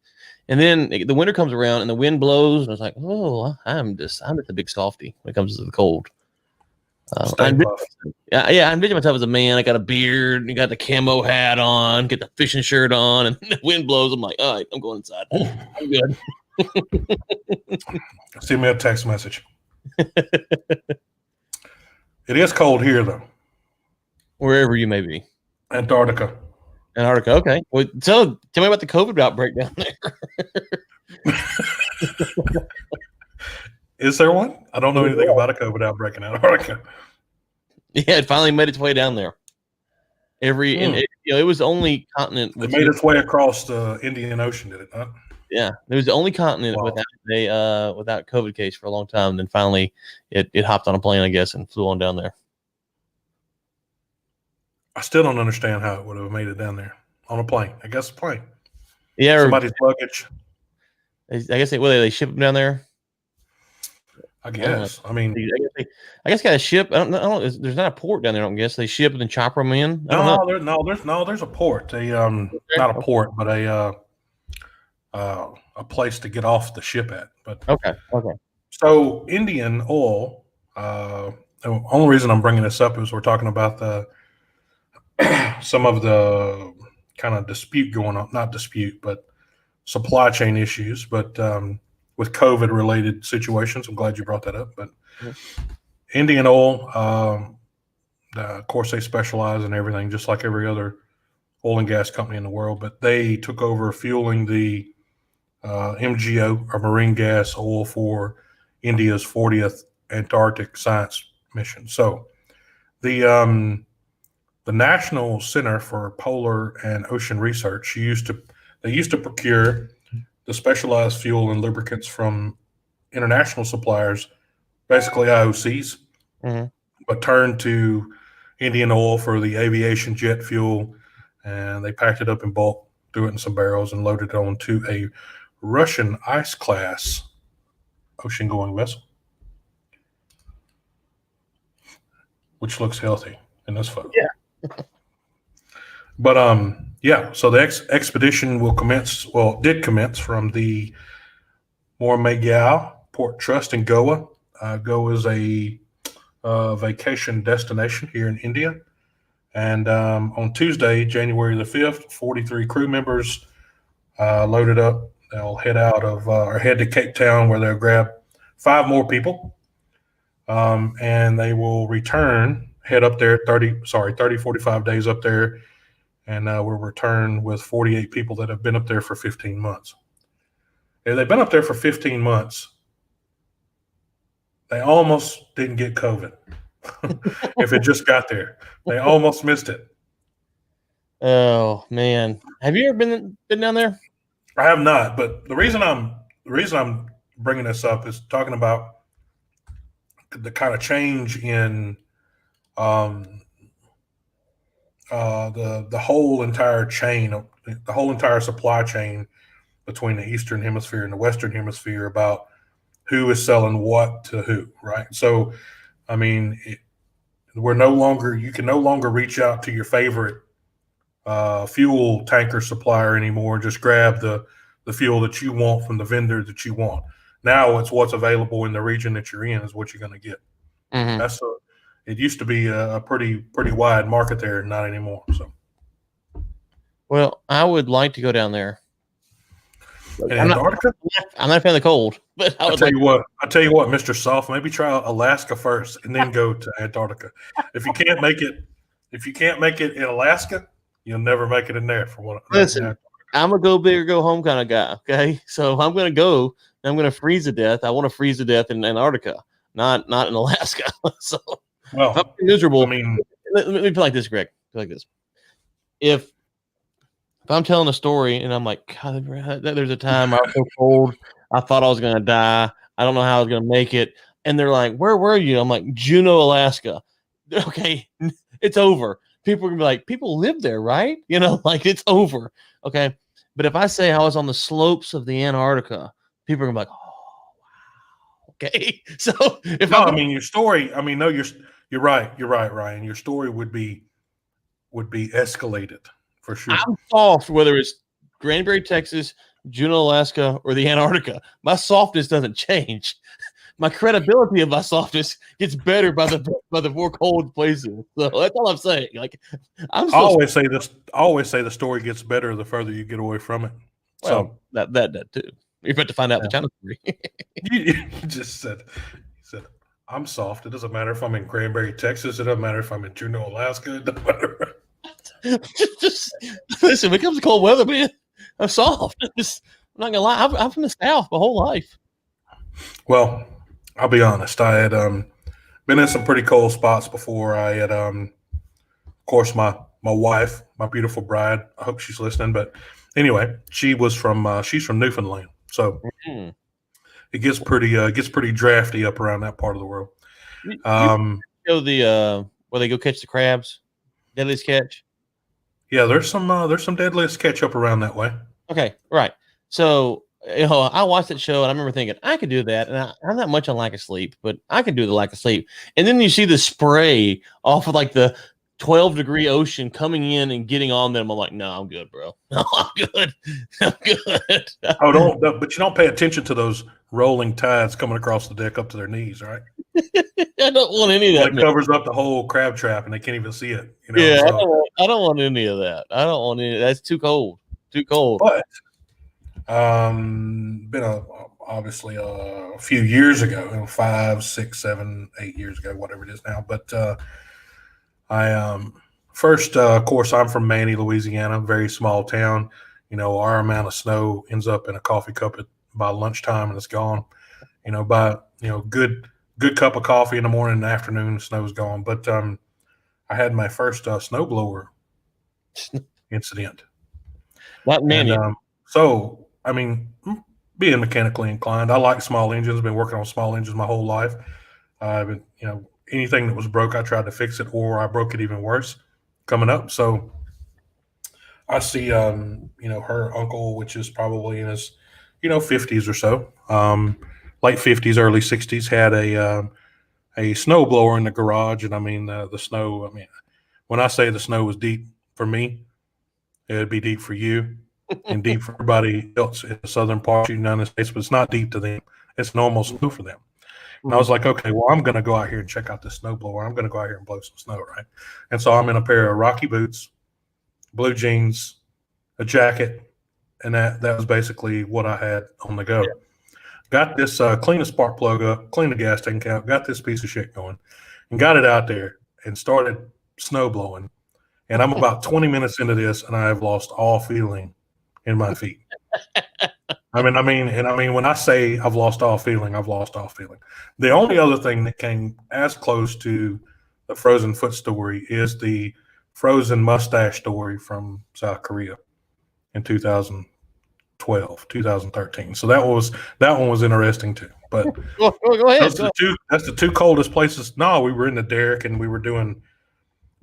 and then the winter comes around and the wind blows, and it's like, oh, I'm just a big softy when it comes to the cold. I envision myself as a man. I got a beard, and got the camo hat on, get the fishing shirt on, and the wind blows. I'm like, all right, I'm going inside. I'm good. Send me a text message. It is cold here, though. Wherever you may be. Antarctica. Okay. Well, tell me about the COVID outbreak down there. Is there one? I don't know anything about a COVID outbreak in Antarctica. Yeah, it finally made its way down there. And it was the only continent. It made its way across the Indian Ocean, did it not? Yeah, it was the only continent without COVID case for a long time. And then finally, it hopped on a plane, I guess, and flew on down there. I still don't understand how it would have made it down there on a plane. I guess a plane. Yeah, somebody's luggage. I guess they ship them down there. I guess. I mean, I guess got a ship. I don't know. There's not a port down there. I don't guess they ship and then chopper them in. There's a port. Not a port, but a place to get off the ship at. But okay. So Indian Oil. The only reason I'm bringing this up is we're talking about some of the kind of dispute going on. Not dispute, but supply chain issues. But with COVID related situations. I'm glad you brought that up. But Indian Oil, of course, they specialize in everything, just like every other oil and gas company in the world. But they took over fueling the MGO, or marine gas oil, for India's 40th Antarctic science mission. So the National Center for Polar and Ocean Research used to procure the specialized fuel and lubricants from international suppliers, basically IOCs, Mm-hmm. but turned to Indian oil for the aviation jet fuel, and they packed it up in bulk, threw it in some barrels, and loaded it onto a Russian ice class ocean-going vessel, which looks healthy in this photo. Yeah. But yeah. So the expedition will commence. Well, it did commence from the Mormugao Port Trust in Goa. Goa is a vacation destination here in India. And on Tuesday, January the 5th, 43 crew members loaded up. They'll head out of or head to Cape Town, where they'll grab 5 more people, and they will return. Head up there 45 days up there, and we'll return with 48 people that have been up there for 15 months. If they've been up there for 15 months, they almost didn't get COVID. If it just got there, they almost missed it. Oh man, have you ever been down there? I have not, but the reason I'm bringing this up is talking about the kind of change in the whole entire chain, the whole entire supply chain between the Eastern Hemisphere and the Western Hemisphere, about who is selling what to who, right? So, I mean, you can no longer reach out to your favorite fuel tanker supplier anymore and just grab the fuel that you want from the vendor that you want. Now it's what's available in the region that you're in is what you're going to get. Mm-hmm. It used to be a pretty wide market there, not anymore. So, well, I would like to go down there. Antarctica? I'm not a fan of the cold, but I tell you what, Mr. Soft, maybe try Alaska first and then go to Antarctica. If you can't make it in Alaska, you'll never make it in there. For what? Listen, I'm a go big or go home kind of guy. Okay, so I'm going to go. And I'm going to freeze to death. I want to freeze to death in Antarctica, not in Alaska. So, well, I'm miserable. I mean, let me put it like this, Greg. Like this. If I'm telling a story and I'm like, God, there's a time I was so cold, I thought I was going to die. I don't know how I was going to make it. And they're like, where were you? I'm like, Juneau, Alaska. Okay, it's over. People are going to be like, people live there, right? You know, like it's over. Okay. But if I say I was on the slopes of the Antarctica, people are going to be like, oh, wow. Okay. So your story, no, you're right. You're right, Ryan. Your story would be escalated. For sure. I'm soft, whether it's Granbury, Texas, Juneau, Alaska, or the Antarctica. My softness doesn't change. My credibility of my softness gets better by the more cold places. So that's all I'm saying. Like I always say the story gets better the further you get away from it. Well, so that too. You're about to find out the China story. you just said I'm soft. It doesn't matter if I'm in Granbury, Texas. It doesn't matter if I'm in Juneau, Alaska. It doesn't matter. just listen. When it comes to cold weather, man, I'm soft. I'm not gonna lie. I'm from the South my whole life. Well, I'll be honest. I had been in some pretty cold spots before. I had, of course, my wife, my beautiful bride. I hope she's listening. But anyway, she's from Newfoundland, so it gets pretty drafty up around that part of the world. You go where they go catch the crabs, deadliest catch. Yeah, there's some deadliest catch up around that way. Okay, right. So I watched that show and I remember thinking I could do that, and I'm not much on lack of sleep, but I can do the lack of sleep. And then you see the spray off of like the 12-degree ocean coming in and getting on them. I'm like, no, I'm good, bro. No, I'm good. I'm good. But you don't pay attention to those rolling tides coming across the deck up to their knees, right? I don't want any of that. It covers up the whole crab trap and they can't even see it. Yeah, so, I don't want any of that. I don't want any. That's too cold. Too cold. But been obviously a few years ago, 5, 6, 7, 8 years ago, whatever it is now. But I first, of course, I'm from Manny, Louisiana, very small town. our amount of snow ends up in a coffee cup by lunchtime and it's gone. By good cup of coffee in the morning and the afternoon, the snow's gone. But I had my first snowblower incident. Not many. And so, I mean, being mechanically inclined, I like small engines. I've been working on small engines my whole life. I've been, anything that was broke, I tried to fix it, or I broke it even worse coming up. So I see, her uncle, which is probably in his, 50s or so, late 50s, early 60s, had a snow blower in the garage. And I mean, the snow, when I say the snow was deep for me, it'd be deep for you and deep for everybody else in the southern part of the United States, but it's not deep to them. It's normal snow for them. And I was like, okay, well, I'm going to go out here and check out this snowblower. I'm going to go out here and blow some snow, right? And so I'm in a pair of Rocky boots, blue jeans, a jacket, and that was basically what I had on the go. Yeah. Got this, clean a spark plug up, clean the gas tank out, got this piece of shit going, and got it out there and started snow blowing. And I'm about 20 minutes into this, and I have lost all feeling in my feet. When I say I've lost all feeling, I've lost all feeling. The only other thing that came as close to the frozen foot story is the frozen mustache story from South Korea in 2012, 2013. So that one was interesting too. But go ahead. That's the two coldest places. No, we were in the derrick and we were doing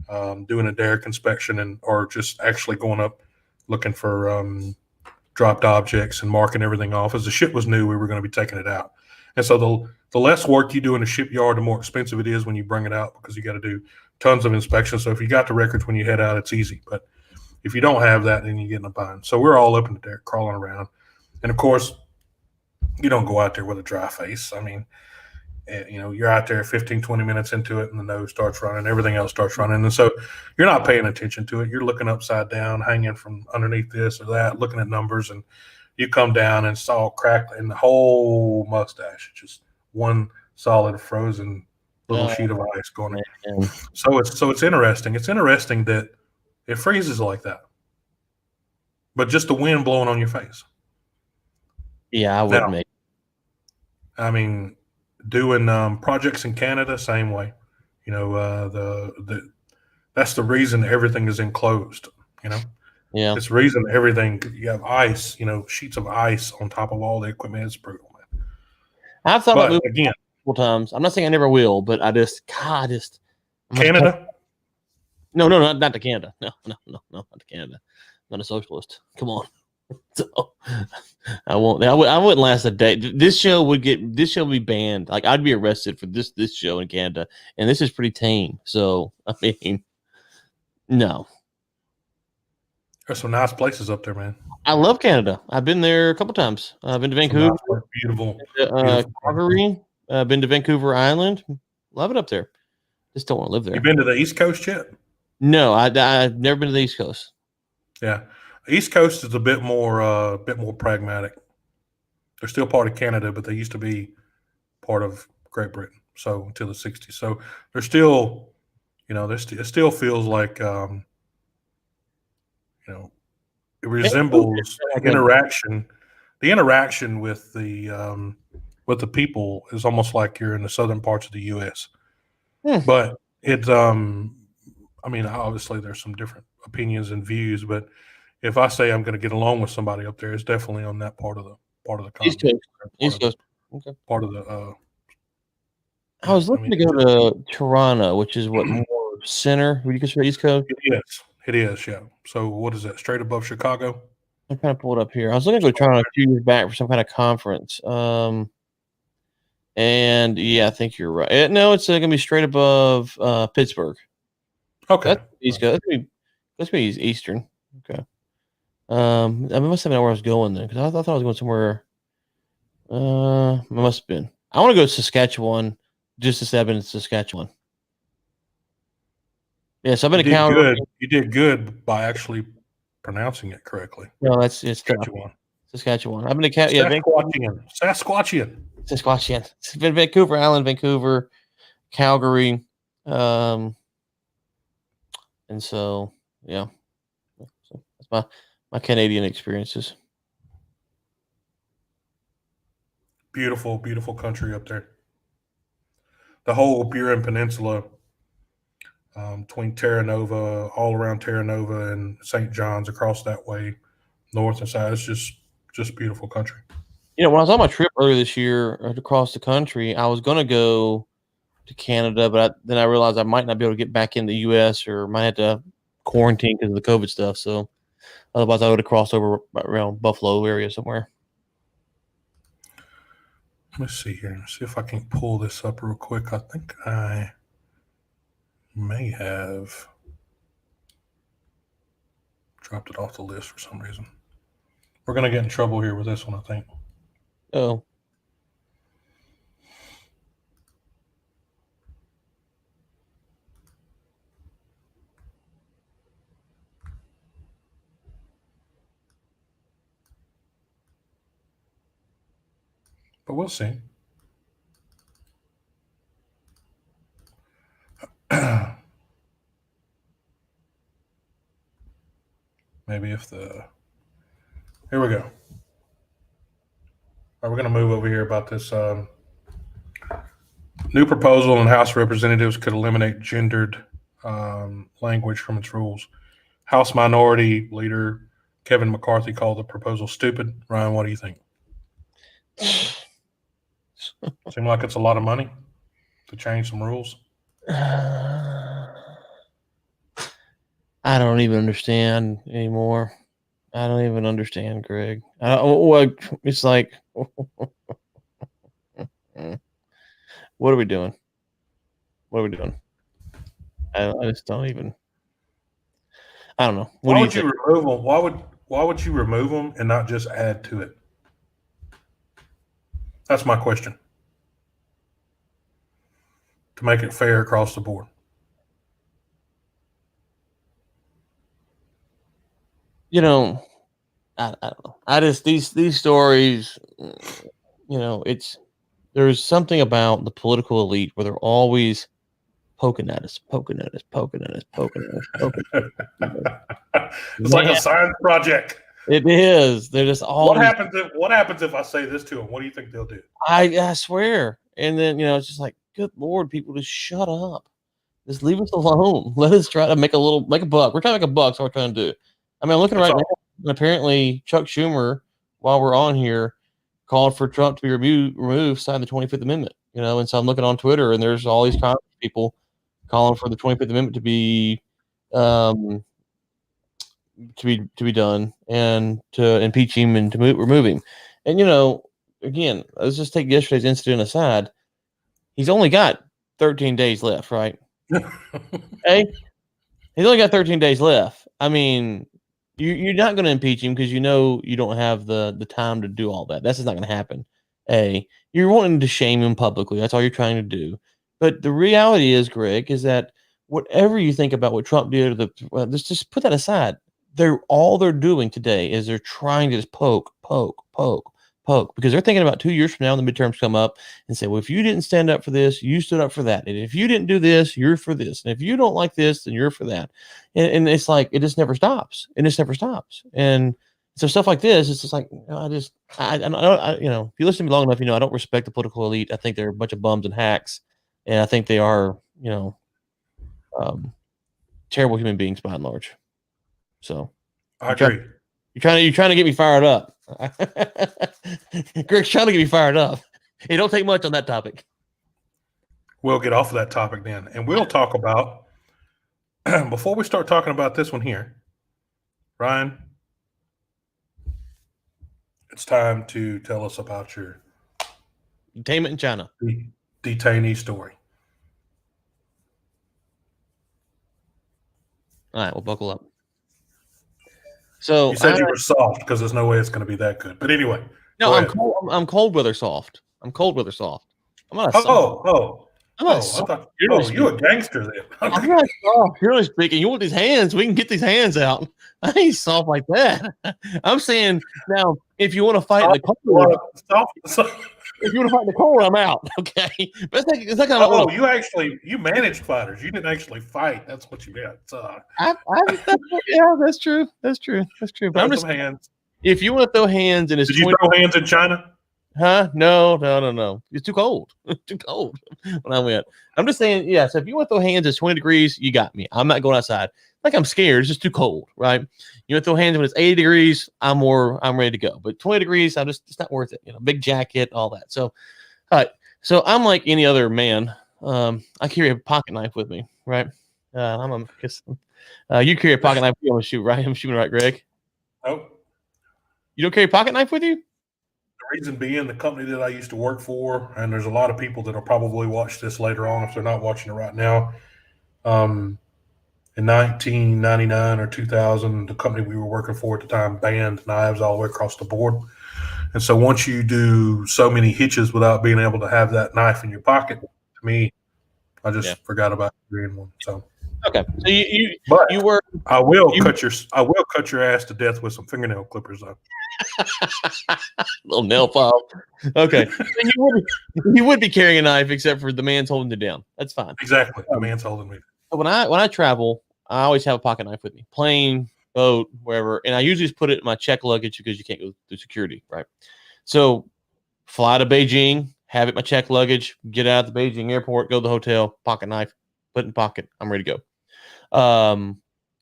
a derrick inspection or just actually going up looking for dropped objects and marking everything off. As the ship was new, we were going to be taking it out. And so the less work you do in the shipyard, the more expensive it is when you bring it out because you got to do tons of inspections. So if you got the records when you head out, it's easy. But if you don't have that, then you get in a bind. So we're all up in the derrick crawling around. And of course, you don't go out there with a dry face. You're out there 15, 20 minutes into it and the nose starts running, everything else starts running. And so you're not paying attention to it. You're looking upside down, hanging from underneath this or that, looking at numbers, and you come down and it's all cracked and the whole mustache, just one solid frozen little sheet of ice going in. So it's interesting. It's interesting that it freezes like that, but just the wind blowing on your face. Yeah, I would make. Doing projects in Canada, same way. That's the reason everything is enclosed. Yeah, it's the reason everything. You have ice. Sheets of ice on top of all the equipment. It's brutal, man. I've thought about moving again a couple times. I'm not saying I never will, but Canada. No, not to Canada. No, not to Canada. I'm not a socialist. Come on. So I won't. I wouldn't last a day. This show would be banned. Like I'd be arrested for this show in Canada, and this is pretty tame. So no. There's some nice places up there, man. I love Canada. I've been there a couple times. I've been to Vancouver, beautiful. Calgary. I've been to Vancouver Island. Love it up there. Just don't want to live there. You been to the East Coast yet? No, I've never been to the East Coast. Yeah. East Coast is a bit more pragmatic. They're still part of Canada, but they used to be part of Great Britain. So until the 60s. So they're still, it still feels like, it resembles interaction. The interaction with the people is almost like you're in the southern parts of the U.S. But it's, obviously there's some different opinions and views, but if I say I'm going to get along with somebody up there, it's definitely on that part of the continent. East Coast. Okay. Part of the. I was looking to go to Toronto, which is what more center. Would you consider East Coast? It is. Yeah. So what is that? Straight above Chicago. I'm trying to pull it up here. I was looking to go to Toronto a few years back for some kind of conference. And yeah, I think you're right. No, it's going to be straight above Pittsburgh. Okay. That's East Coast. That's going to be Eastern. Okay. I must have been where I was going then, because I thought I was going somewhere. I must have been. I want to go to Saskatchewan, just to say I've been in Saskatchewan. Yeah, so I've been to Calgary. You did good by actually pronouncing it correctly. No, it's Saskatchewan. Saskatchewan. I've been to Saskatchewan. It's been Vancouver Island, Vancouver, Calgary, and so yeah. So that's my Canadian experiences. Beautiful, beautiful country up there. The whole Burin Peninsula, between Terra Nova, all around Terra Nova and St. John's, across that way, north and south. It's just beautiful country. You know, when I was on my trip earlier this year across the country, I was going to go to Canada, but then I realized I might not be able to get back in the U.S. or might have to quarantine because of the COVID stuff. So otherwise, I would have crossed over around Buffalo area somewhere. Let me see here. Let's see if I can pull this up real quick. I think I may have dropped it off the list for some reason. We're going to get in trouble here with this one, I think. Oh. But we'll see. Maybe if the... Here we go. All right, we're going to move over here about this new proposal in House of Representatives could eliminate gendered language from its rules. House Minority Leader Kevin McCarthy called the proposal stupid. Ryan, what do you think? Seem like it's a lot of money to change some rules. I don't even understand anymore. I don't even understand, Greg. It's like, what are we doing? What are we doing? I just don't even. I don't know. Why would you remove them? Why would you remove them and not just add to it? That's my question. To make it fair across the board. You know, I don't know. I just these stories, you know, there's something about the political elite where they're always poking at us. It's like a science project. It is. They're just all. What happens if I say this to them? What do you think they'll do? I swear. And then, you know, it's just like, good Lord, people, just shut up. Just leave us alone. Let us try to make a buck. We're trying to make a buck. So we're trying to do. I mean, I'm looking right now. And apparently, Chuck Schumer, while we're on here, called for Trump to be removed, signed the 25th Amendment. You know, and so I'm looking on Twitter, and there's all these Congress people calling for the 25th Amendment to be done and to impeach him and to remove him. And, you know, again, let's just take yesterday's incident aside. He's only got 13 days left, right? Hey, he's only got 13 days left. I mean, you're not going to impeach him because you know you don't have the time to do all that. That's just not going to happen. You're wanting to shame him publicly. That's all you're trying to do. But the reality is, Greg, is that whatever you think about what Trump did, let's just put that aside. All they're doing today is they're trying to just poke, because they're thinking about 2 years from now when the midterms come up and say, well, if you didn't stand up for this, you stood up for that. And if you didn't do this, you're for this. And if you don't like this, then you're for that. And it's like, it just never stops. It just never stops. And so stuff like this, it's just like, you know, you know, if you listen to me long enough, you know, I don't respect the political elite. I think they're a bunch of bums and hacks. And I think they are, you know, terrible human beings by and large. So I agree. You're trying to get me fired up. Greg's trying to get me fired up. It don't take much on that topic. We'll get off of that topic then. And we'll talk about, before we start talking about this one here, Ryan, it's time to tell us about your detainment in China. Detainee story. All right, we'll buckle up. So you said you were soft because there's no way it's going to be that good. But anyway, no, I'm cold weather soft. I'm not a soft. I'm not soft. You're a gangster then. I'm not soft. Purely speaking, you want these hands? We can get these hands out. I ain't soft like that. I'm saying now, if you want to fight in the cold, If you want to fight in the cold, I'm out. Okay, but it's like kind of Oh, you managed fighters. You didn't actually fight. That's what you did. So, yeah, that's true. That's true. That's true. But throw I'm just some hands. if you want to throw hands and it's Did you 20, throw hands in China? huh? No. It's too cold. Too cold when I went. I'm just saying, yeah. So if you want to throw hands, it's 20 degrees. You got me. I'm not going outside. Like I'm scared. It's just too cold, right? You want to throw hands when it's 80 degrees. I'm ready to go. But 20 degrees, it's not worth it. Big jacket, all that. So, all right. So I'm like any other man. I carry a pocket knife with me, right? You carry a pocket knife. You want to shoot, right? I'm shooting, right, Greg? Oh. You don't carry a pocket knife with you? The reason being, the company that I used to work for, and there's a lot of people that will probably watch this later on if they're not watching it right now. In 1999 or 2000, the company we were working for at the time banned knives all the way across the board. And so once you do so many hitches without being able to have that knife in your pocket, to me, I just forgot about doing one. So okay, so you were. I will cut your ass to death with some fingernail clippers though. Little nail file. Okay, you would be carrying a knife except for the man's holding you down. That's fine. Exactly, the man's holding me. When I travel, I always have a pocket knife with me, plane, boat, wherever, and I usually just put it in my check luggage because you can't go through security, right? So fly to Beijing, have it in my check luggage, get out of the Beijing airport, go to the hotel, pocket knife, put in pocket. I'm ready to go.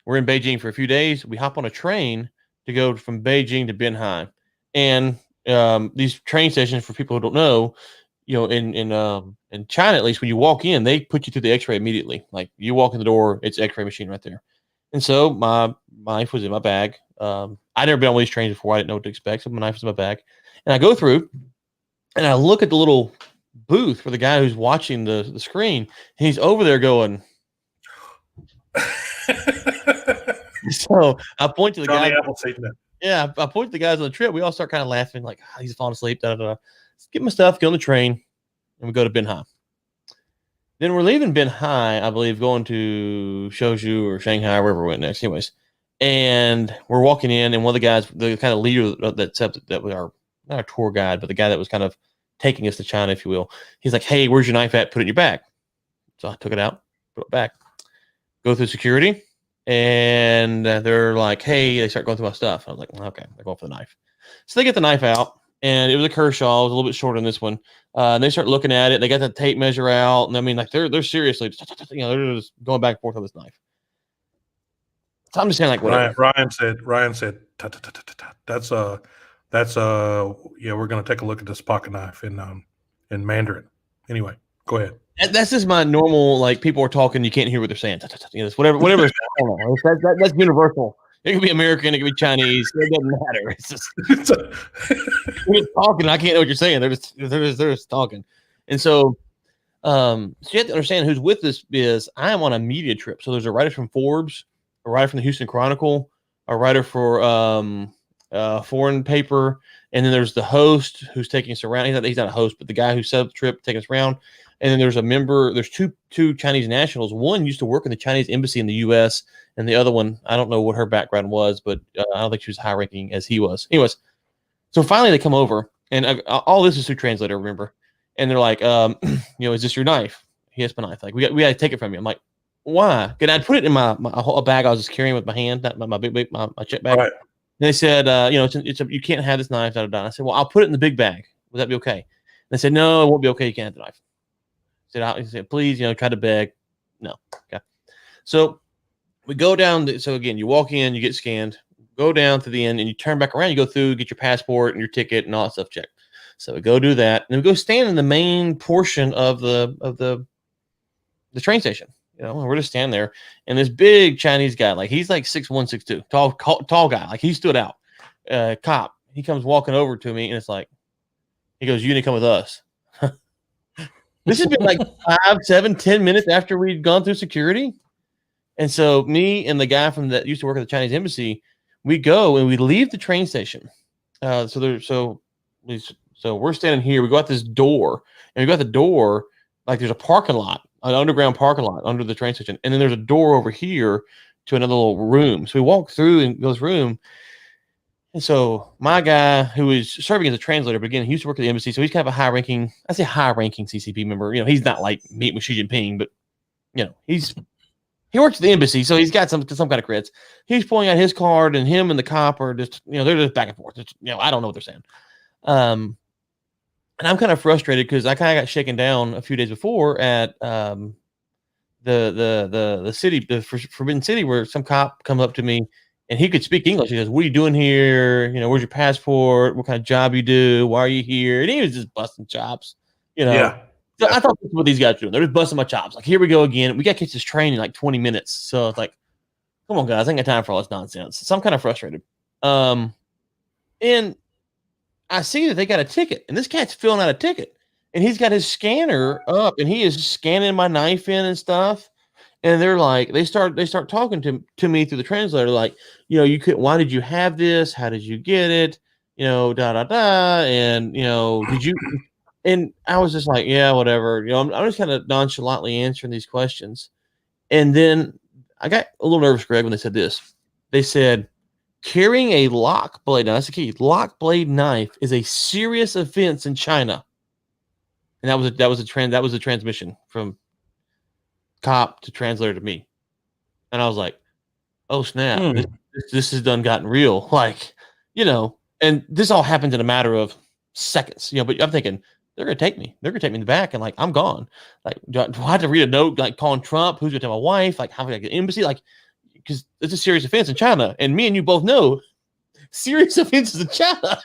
We're in Beijing for a few days. We hop on a train to go from Beijing to Binhai. And these train stations, for people who don't know, in China, at least, when you walk in, they put you through the x-ray immediately. Like you walk in the door, it's x-ray machine right there. And so my knife was in my bag. I'd never been on one of these trains before. I didn't know what to expect. So my knife was in my bag. And I go through and I look at the little booth for the guy who's watching the screen. And he's over there going. So I point to the guy. Yeah, I point to the guys on the trip. We all start kind of laughing, like he's falling asleep. Get my stuff, get on the train, and we go to Binhai. Then we're leaving Binhai, I believe, going to Shozhou or Shanghai, wherever we went next. Anyways, and we're walking in, and one of the guys, the kind of leader that was not our tour guide, but the guy that was kind of taking us to China, if you will, he's like, "Hey, where's your knife at? Put it in your bag." So I took it out, put it back, go through security. And they're like, "Hey," they start going through my stuff. I was like, "Okay," they're going for the knife. So they get the knife out, and it was a Kershaw. It was a little bit shorter than this one. And they start looking at it. They got the tape measure out, and I mean, like they're seriously, they're just going back and forth on this knife. So I'm just saying, like, whatever. Ryan said, that's we're gonna take a look at this pocket knife in Mandarin. Anyway, go ahead. That's just my normal, like, people are talking, you can't hear what they're saying. It's whatever. I don't know. That's universal. It could be American, it could be Chinese. It doesn't matter. It's just you're just talking. I can't know what you're saying. They're just talking. And so, so you have to understand who's with this is I am on a media trip. So there's a writer from Forbes, a writer from the Houston Chronicle, a writer for foreign paper, and then there's the host who's taking us around. He's not a host, but the guy who set up the trip, taking us around. And then there's a member. There's two Chinese nationals. One used to work in the Chinese embassy in the U.S., and the other one, I don't know what her background was, but I don't think she was high ranking as he was. Anyways, so finally they come over, and all this is through translator, remember? And they're like, is this your knife? He has my knife. Like we got to take it from you. I'm like, why? And I'd put it in my a bag I was just carrying with my hand, not my check bag. Right. And they said, you can't have this knife. Da, da, da. I said, well, I'll put it in the big bag. Would that be okay? And they said, no, it won't be okay. You can't have the knife. I said, please, try to beg. No. Okay. So we go down. So again, you walk in, you get scanned, go down to the end, and you turn back around. You go through, get your passport and your ticket and all that stuff checked. So we go do that, and we go stand in the main portion of the train station. And we're just standing there, and this big Chinese guy, like he's like 6'1", 6'2", tall guy, like he stood out. Cop. He comes walking over to me, and it's like, he goes, "You need to come with us." This has been like 5, 7, 10 minutes after we'd gone through security. And so me and the guy that used to work at the Chinese embassy, we go and we leave the train station. So we're standing here. We go out this door, and we go out the door, like there's a parking lot, an underground parking lot under the train station. And then there's a door over here to another little room. So we walk through in this room, And so my guy who is serving as a translator, but again, he used to work at the embassy, so he's kind of a high-ranking, I say high-ranking CCP member. You know, he's not like meeting with Xi Jinping, but you know, he works at the embassy, so he's got some kind of creds. He's pulling out his card, and him and the cop are just, you know, they're just back and forth. It's, you know, I don't know what they're saying. And I'm kind of frustrated because I kind of got shaken down a few days before at the city, the Forbidden City, where some cop come up to me and he could speak English. He goes, "What are you doing here? You know, where's your passport? What kind of job you do? Why are you here?" And he was just busting chops, you know. Yeah. So I thought that's what these guys are doing. They're just busting my chops. Like, here we go again. We got to catch this train in like 20 minutes. So it's like, come on, guys, I ain't got time for all this nonsense. So I'm kind of frustrated. And I see that they got a ticket, and this cat's filling out a ticket, and he's got his scanner up, and he is scanning my knife in and stuff. And they're like, they start talking to me through the translator, like, you know, why did you have this? How did you get it? You know, da da da. And you know, did you? And I was just like, yeah, whatever. You know, I'm just kind of nonchalantly answering these questions. And then I got a little nervous, Greg, when they said this. They said, carrying a lock blade, now that's the key, lock blade knife is a serious offense in China. And that was a transmission from cop to translator to me. And I was like, oh snap, this has done gotten real. Like, you know, and this all happened in a matter of seconds, you know, but I'm thinking, they're gonna take me. They're gonna take me in the back, and like I'm gone. Like, do I have to read a note like calling Trump? Who's gonna tell my wife? Like, how do I get the embassy? Like, because it's a serious offense in China, and me and you both know serious offenses in China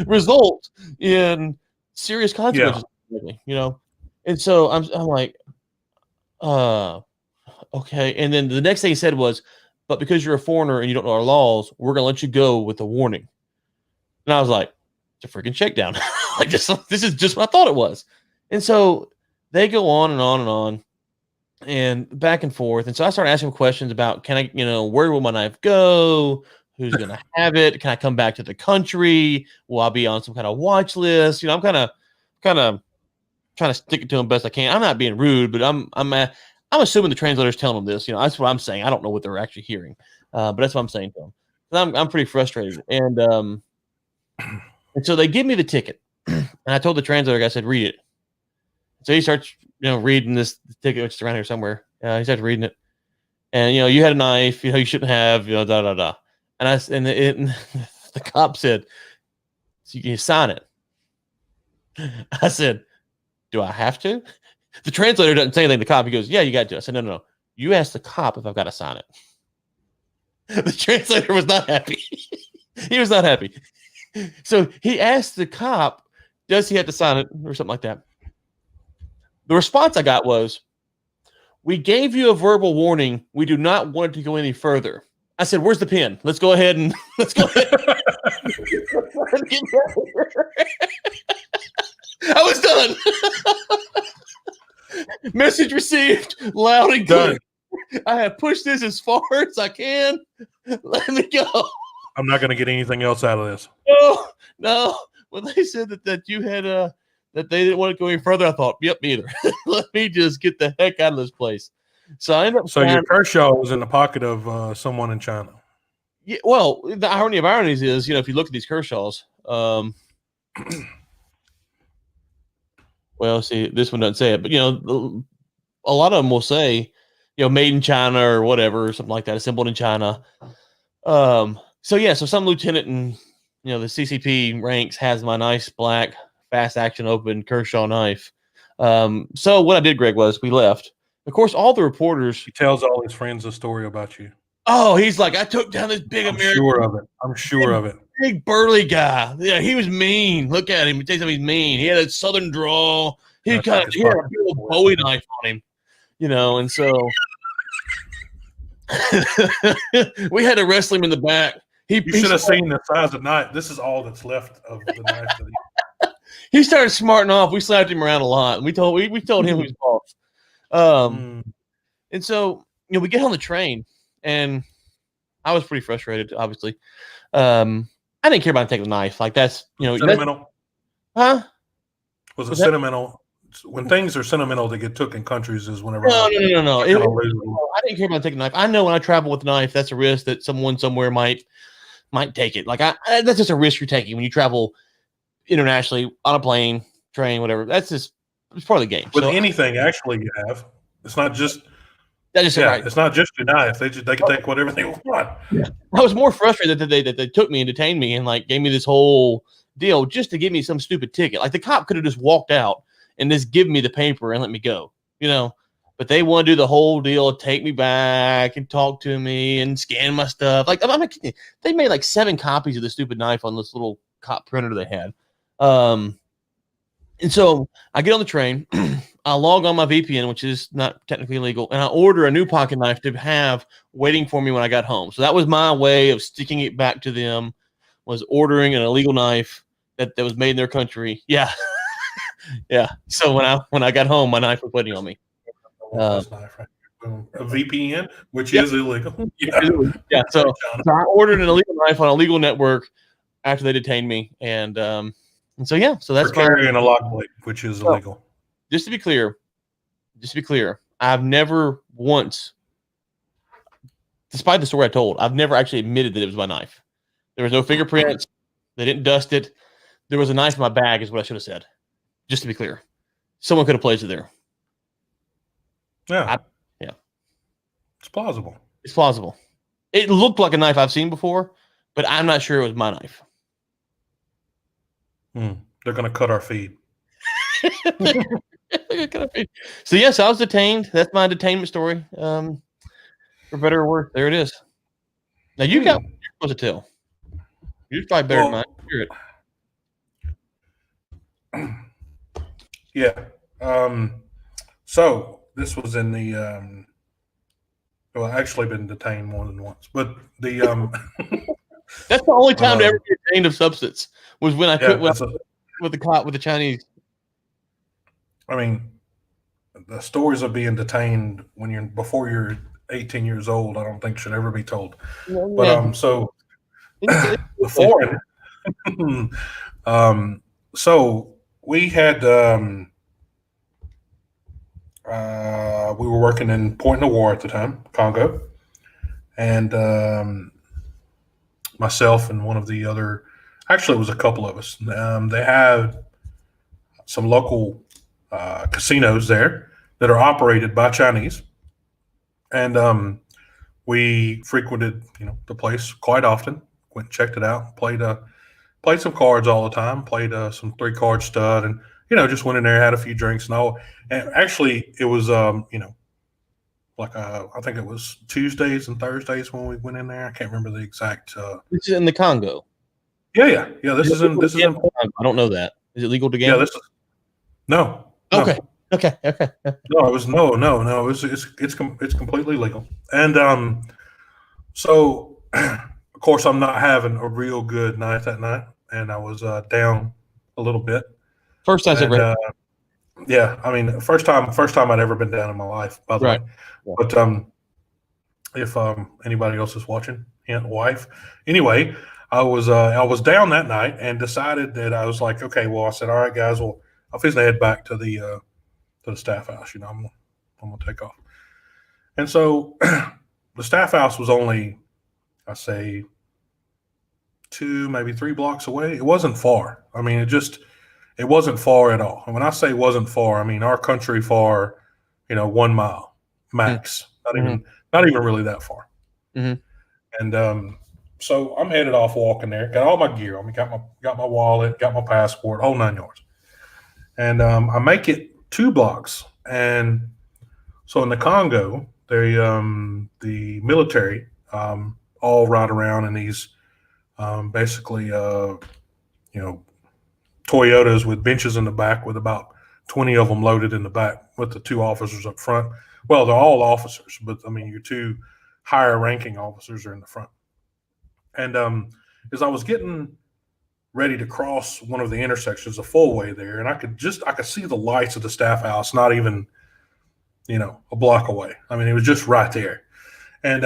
result in serious consequences. Yeah. You know, and so I'm like, okay. And then the next thing he said was, but because you're a foreigner and you don't know our laws, we're gonna let you go with a warning. And I was like, it's a freaking shakedown. Like, this is just what I thought it was. And so they go on and on and on and back and forth. And so I started asking questions about, can I, you know, where will my knife go? Who's going to have it? Can I come back to the country? Will I be on some kind of watch list? You know, I'm kind of trying to stick it to them best I can. I'm not being rude, but I'm assuming the translator's telling them this. You know, that's what I'm saying. I don't know what they're actually hearing, but that's what I'm saying to them. I'm pretty frustrated. And so they give me the ticket, and I told the translator, I said, read it. So he starts, you know, reading this ticket, which is around here somewhere. He starts reading it, and you know, you had a knife, you know, you shouldn't have, you know, da da da. And the cop said, so you can sign it. I said, do I have to? The translator doesn't say anything to the cop. He goes, yeah, you got to. I said, no. You ask the cop if I've got to sign it. The translator was not happy. He was not happy. So he asked the cop, does he have to sign it or something like that? The response I got was, we gave you a verbal warning. We do not want it to go any further. I said, where's the pen? Let's go ahead and I was done. Message received, loud and clear. I have pushed this as far as I can. Let me go. I'm not going to get anything else out of this. No. When they said that you had that they didn't want to go any further, I thought, yep, me either. Let me just get the heck out of this place. So I ended up. So your Kershaw was in the pocket of someone in China. Yeah. Well, the irony of ironies is, you know, if you look at these Kershaws, well, see, this one doesn't say it, but you know, a lot of them will say, you know, made in China or whatever, or something like that, assembled in China. So yeah, so some lieutenant in, you know, the CCP ranks has my nice black fast action open Kershaw knife. So what I did, Greg, was we left. Of course, all the reporters. He tells all his friends a story about you. Oh, he's like, I took down this big American. I'm sure of it. Big burly guy. Yeah, he was mean. Look at him. He takes him. He's mean. He had a southern drawl. He had a big old Bowie knife on him. You know, and so we had to wrestle him in the back. You should have seen the size of knife. This is all that's left of the knife. He started smarting off. We slapped him around a lot. And we told him he was boss. And so, you know, we get on the train, and I was pretty frustrated, obviously. I didn't care about taking the knife. Like, that's, you know, sentimental. Huh? Was it sentimental? When things are sentimental that get took in countries is whenever. No. I didn't care about taking a knife. I know when I travel with a knife, that's a risk that someone somewhere might might take it. Like that's just a risk you're taking when you travel internationally on a plane, train, whatever. It's part of the game. With So anything, actually, you have. It's not just that is right. It's not just your knife. They can take whatever they want. Yeah. I was more frustrated that they took me and detained me and like gave me this whole deal just to give me some stupid ticket. Like the cop could have just walked out and just given me the paper and let me go, you know. But they want to do the whole deal, take me back and talk to me and scan my stuff. Like I'm not kidding you. They made like 7 copies of the stupid knife on this little cop printer they had. And so I get on the train, I log on my VPN, which is not technically illegal, and I order a new pocket knife to have waiting for me when I got home. So that was my way of sticking it back to them, was ordering an illegal knife that was made in their country. Yeah. Yeah. So when I got home, my knife was waiting on me. A VPN, which is illegal. Yeah. So I ordered an illegal knife on a legal network after they detained me. And so, yeah. So that's carrying a lock blade, which is illegal. Just to be clear, I've never once, despite the story I told, I've never actually admitted that it was my knife. There was no fingerprints. They didn't dust it. There was a knife in my bag is what I should have said. Just to be clear. Someone could have placed it there. Yeah. Yeah. It's plausible. It's plausible. It looked like a knife I've seen before, but I'm not sure it was my knife. They're going to cut our feed. So yes, I was detained. That's my detainment story. For better or worse, there it is. Now you got what you're supposed to tell. You're probably better than mine. Hear it. Yeah. So this was in the well, I actually been detained more than once, but the that's the only time to ever be detained of substance was when I quit with the cop with the Chinese. I mean, the stories of being detained before you're 18 years old, I don't think should ever be told. But so before, so we had we were working in Pointe-Noire at the time, Congo, and myself and one of the other, actually it was a couple of us. They had some local casinos there that are operated by Chinese, and we frequented the place quite often. Went and checked it out, played some cards all the time, played some 3-card stud, and just went in there, had a few drinks and all. And actually it was like I think it was Tuesdays and Thursdays when we went in there. I can't remember the exact This is in the Congo. Yeah. This is in I don't know that. Is it legal to gamble? Yeah, no. Okay. No, it was no. It's completely legal. And so of course I'm not having a real good night that night, and I was down a little bit. First time ever. Yeah, I mean, first time I'd ever been down in my life, by the way. Yeah. But if anybody else is watching, hint wife. Anyway, I was down that night and decided that I was like, okay, well, I said, all right, guys, well, I'll physically head back to the staff house. I'm gonna take off. And so the staff house was only, I say, 2, maybe 3 blocks away. It wasn't far. I mean, it wasn't far at all. And when I say it wasn't far, I mean our country far, 1 mile max. Mm-hmm. Not even really that far. Mm-hmm. And so I'm headed off walking there. Got all my gear. I mean, got my wallet, got my passport, whole 9 yards. And I make it 2 blocks. And so in the Congo, the military all ride around in these basically Toyotas with benches in the back, with about 20 of them loaded in the back, with the 2 officers up front. Well, they're all officers, but I mean your 2 higher ranking officers are in the front. And as I was getting ready to cross one of the intersections, a full way there, and I could see the lights of the staff house not even a block away. I mean, it was just right there. And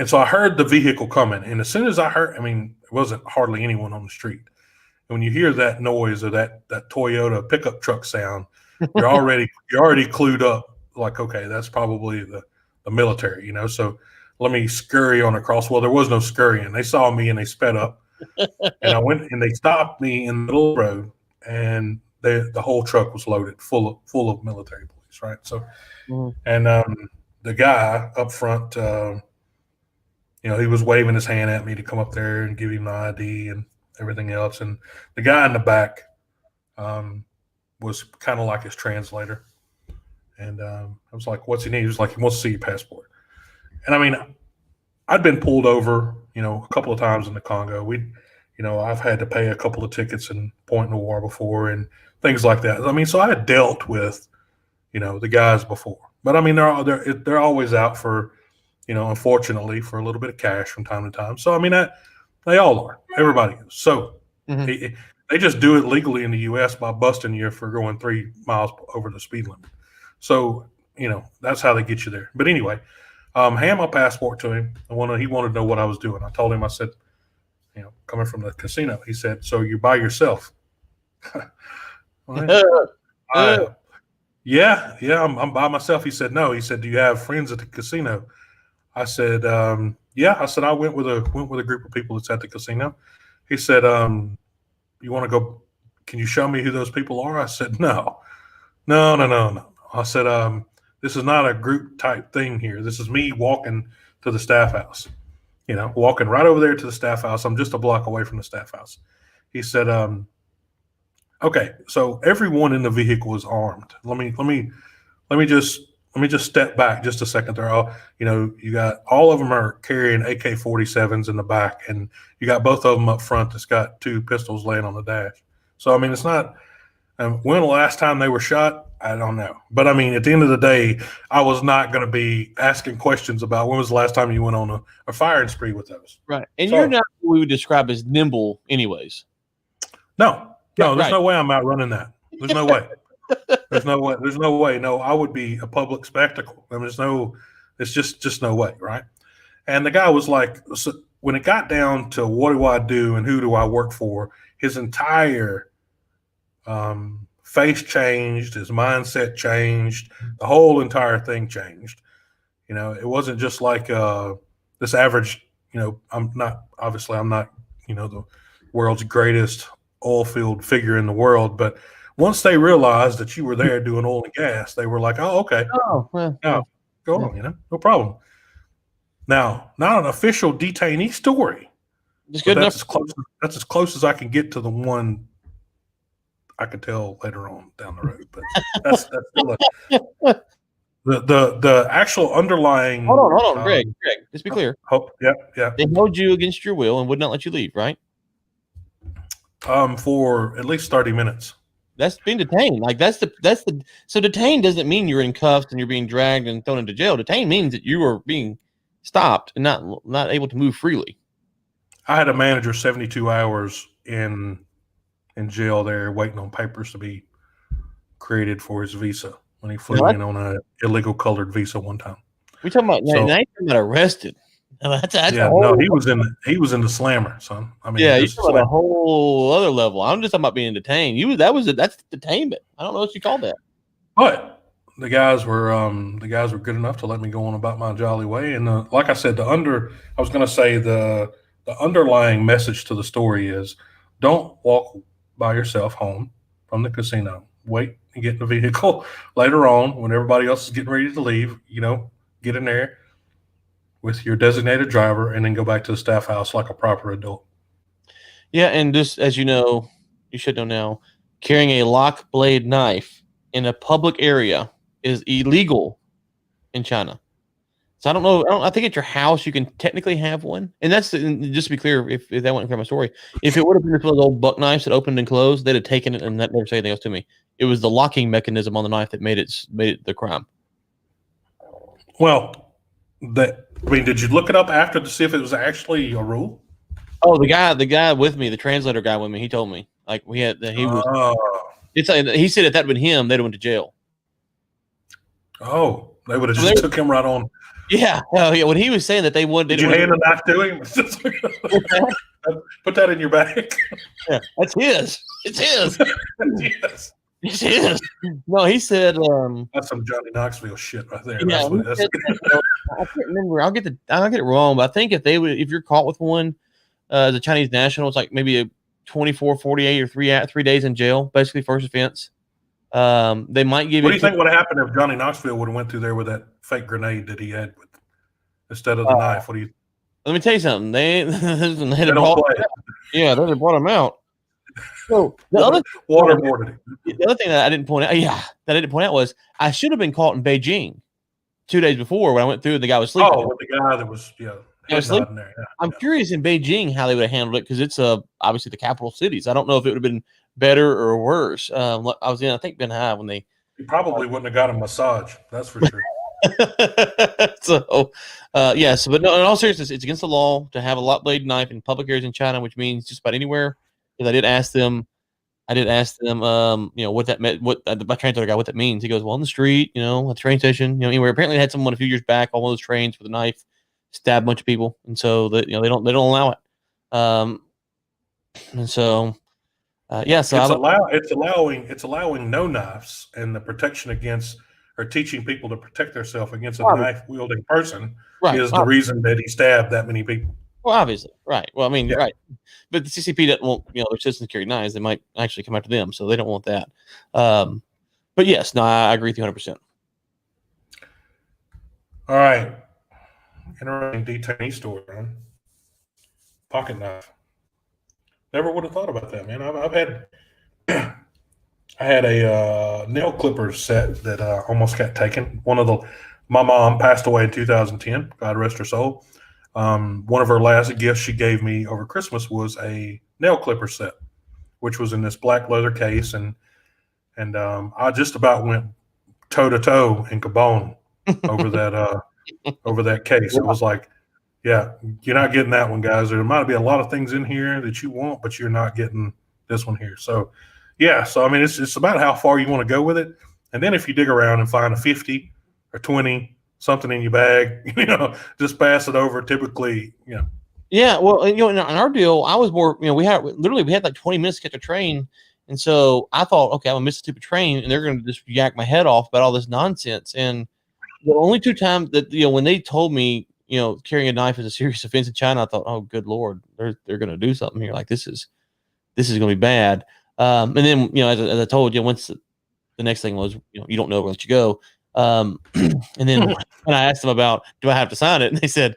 so I heard the vehicle coming, and as soon as I heard, I mean, it wasn't hardly anyone on the street. And when you hear that noise or that Toyota pickup truck sound, you're already clued up. Like, okay, that's probably the military, So let me scurry on across. Well, there was no scurrying. They saw me and they sped up, and I went and they stopped me in the middle of the road, and the whole truck was loaded full of military police, right? So, and the guy up front, he was waving his hand at me to come up there and give him the ID and everything else, and the guy in the back was kind of like his translator. And I was like, what's he need? He was like, he wants to see your passport. And I mean, I'd been pulled over, a couple of times in the Congo. I've had to pay a couple of tickets in Point Noir before and things like that. I mean, so I had dealt with, the guys before. But I mean, they're always out for, unfortunately, for a little bit of cash from time to time. So I mean, they all are. Everybody is. So they just do it legally in the U.S. by busting you for going 3 miles over the speed limit. So, that's how they get you there. But anyway, hand my passport to him. He wanted to know what I was doing. I told him, I said, coming from the casino. He said, so you're by yourself? Yeah, I'm by myself. He said, no. He said, do you have friends at the casino? I said, yeah. I said, I went with a group of people that's at the casino. He said, you want to go? Can you show me who those people are? I said, no. I said, this is not a group type thing here. This is me walking to the staff house, walking right over there to the staff house. I'm just a block away from the staff house. He said, okay, so everyone in the vehicle is armed. Let me just step back just a second there. You got all of them are carrying AK-47s in the back, and you got both of them up front that's got 2 pistols laying on the dash. So, I mean, it's not when the last time they were shot, I don't know. But, I mean, at the end of the day, I was not going to be asking questions about when was the last time you went on a firing spree with those. Right. And you're not what we would describe as nimble anyways. No, there's no way I'm outrunning that. There's no way. There's no way. No, I would be a public spectacle. I mean, it's just no way, right? And the guy was like, so when it got down to what do I do and who do I work for, his entire face changed, his mindset changed, the whole entire thing changed. It wasn't just like this average, I'm not the world's greatest oil field figure in the world, but once they realized that you were there doing oil and gas, they were like, oh, okay. Oh, well, yeah. Go on, no problem. Now, not an official detainee story. Just good enough. That's as close as I can get to the one I could tell later on down the road. But that's still the actual underlying. Hold on, Greg. Just be clear. Yeah. They held you against your will and would not let you leave, right? For at least 30 minutes. That's being detained. Like so detained doesn't mean you're in cuffs and you're being dragged and thrown into jail. Detained means that you are being stopped and not able to move freely. I had a manager 72 hours in jail there waiting on papers to be created for his visa when he flew in on an illegal colored visa one time. We talking about now you got arrested. That's he was in the slammer, son. I mean, you're talking about a whole other level. I'm just talking about being detained. That's detainment. I don't know what you call that. But the guys were good enough to let me go on about my jolly way. And like I said, the underlying message to the story is don't walk by yourself home from the casino. Wait and get in the vehicle later on when everybody else is getting ready to leave. Get in there with your designated driver and then go back to the staff house like a proper adult. Yeah, and just as you know, you should know now, carrying a lock blade knife in a public area is illegal in China. So I don't know. I think at your house you can technically have one. And that's just to be clear, if that went clear my story, if it would have been those old buck knives that opened and closed, they'd have taken it and never say anything else to me. It was the locking mechanism on the knife that made it the crime. Well, did you look it up after to see if it was actually a rule? Oh, the guy with me, the translator guy with me, he told me like he said if that had been him, they'd have went to jail. Oh, they would have just took him right on. Yeah. When he was saying that they would, did you hand a knife to him? Put that in your bag. Yeah, that's his. It's his. Yes. It is. No, he said. That's some Johnny Knoxville shit right there. Yeah, That's what. he said that, I can't remember. I'll get it wrong, but I think if you're caught with one, the Chinese national, it's like maybe a 24, 48, or 3 days in jail, basically first offense. They might give What you. do you think would happen if Johnny Knoxville would have went through there with that fake grenade that he had instead of the knife? What do you? Let me tell you something. They They don't play. Yeah, they brought him out. So the other waterboarded. The other thing that I didn't point out, was I should have been caught in Beijing 2 days before when I went through and the guy was sleeping. Oh, with the guy that was head nodding there. Yeah, I'm curious in Beijing how they would have handled it because it's obviously the capital cities. I don't know if it would have been better or worse. I was in, I think, Benhai when they. He probably wouldn't have got a massage. That's for sure. So, yes, but no. In all seriousness, it's against the law to have a lot blade knife in public areas in China, which means just about anywhere. Because I did ask them, what that meant. What my translator guy, what that means. He goes, well, on the street, at the train station, anywhere. Apparently, they had someone a few years back on one of those trains with a knife, stab a bunch of people, and so that they don't allow it. And so, yeah. So it's allowing no knives and the protection against or teaching people to protect themselves against a knife wielding person is the reason that he stabbed that many people. Well, obviously, right. Well, I mean, right. But the CCP doesn't want their citizens carry knives. They might actually come after them, so they don't want that. But yes, no, I agree with you 100%. All right. Interesting detainee story, man. Pocket knife. Never would have thought about that, man. I had a nail clipper set that almost got taken. My mom passed away in 2010. God rest her soul. One of her last gifts she gave me over Christmas was a nail clipper set, which was in this black leather case, and I just about went toe to toe in Cabone over that case. It was like, yeah, you're not getting that one, guys. There might be a lot of things in here that you want, but you're not getting this one here. So, yeah. So, I mean, it's about how far you want to go with it. And then if you dig around and find a 50 or 20, something in your bag, just pass it over. Typically, Yeah. Well, in our deal, I was more, we had like 20 minutes to catch a train. And so I thought, okay, I'm going to miss a stupid train and they're going to just yak my head off about all this nonsense. And the only 2 times that, when they told me, carrying a knife is a serious offense in China, I thought, oh, good Lord, they're going to do something here. Like this is going to be bad. And then, as I told you, once the next thing was, you don't know, we'll let you go. And then when I asked them about, do I have to sign it? And they said,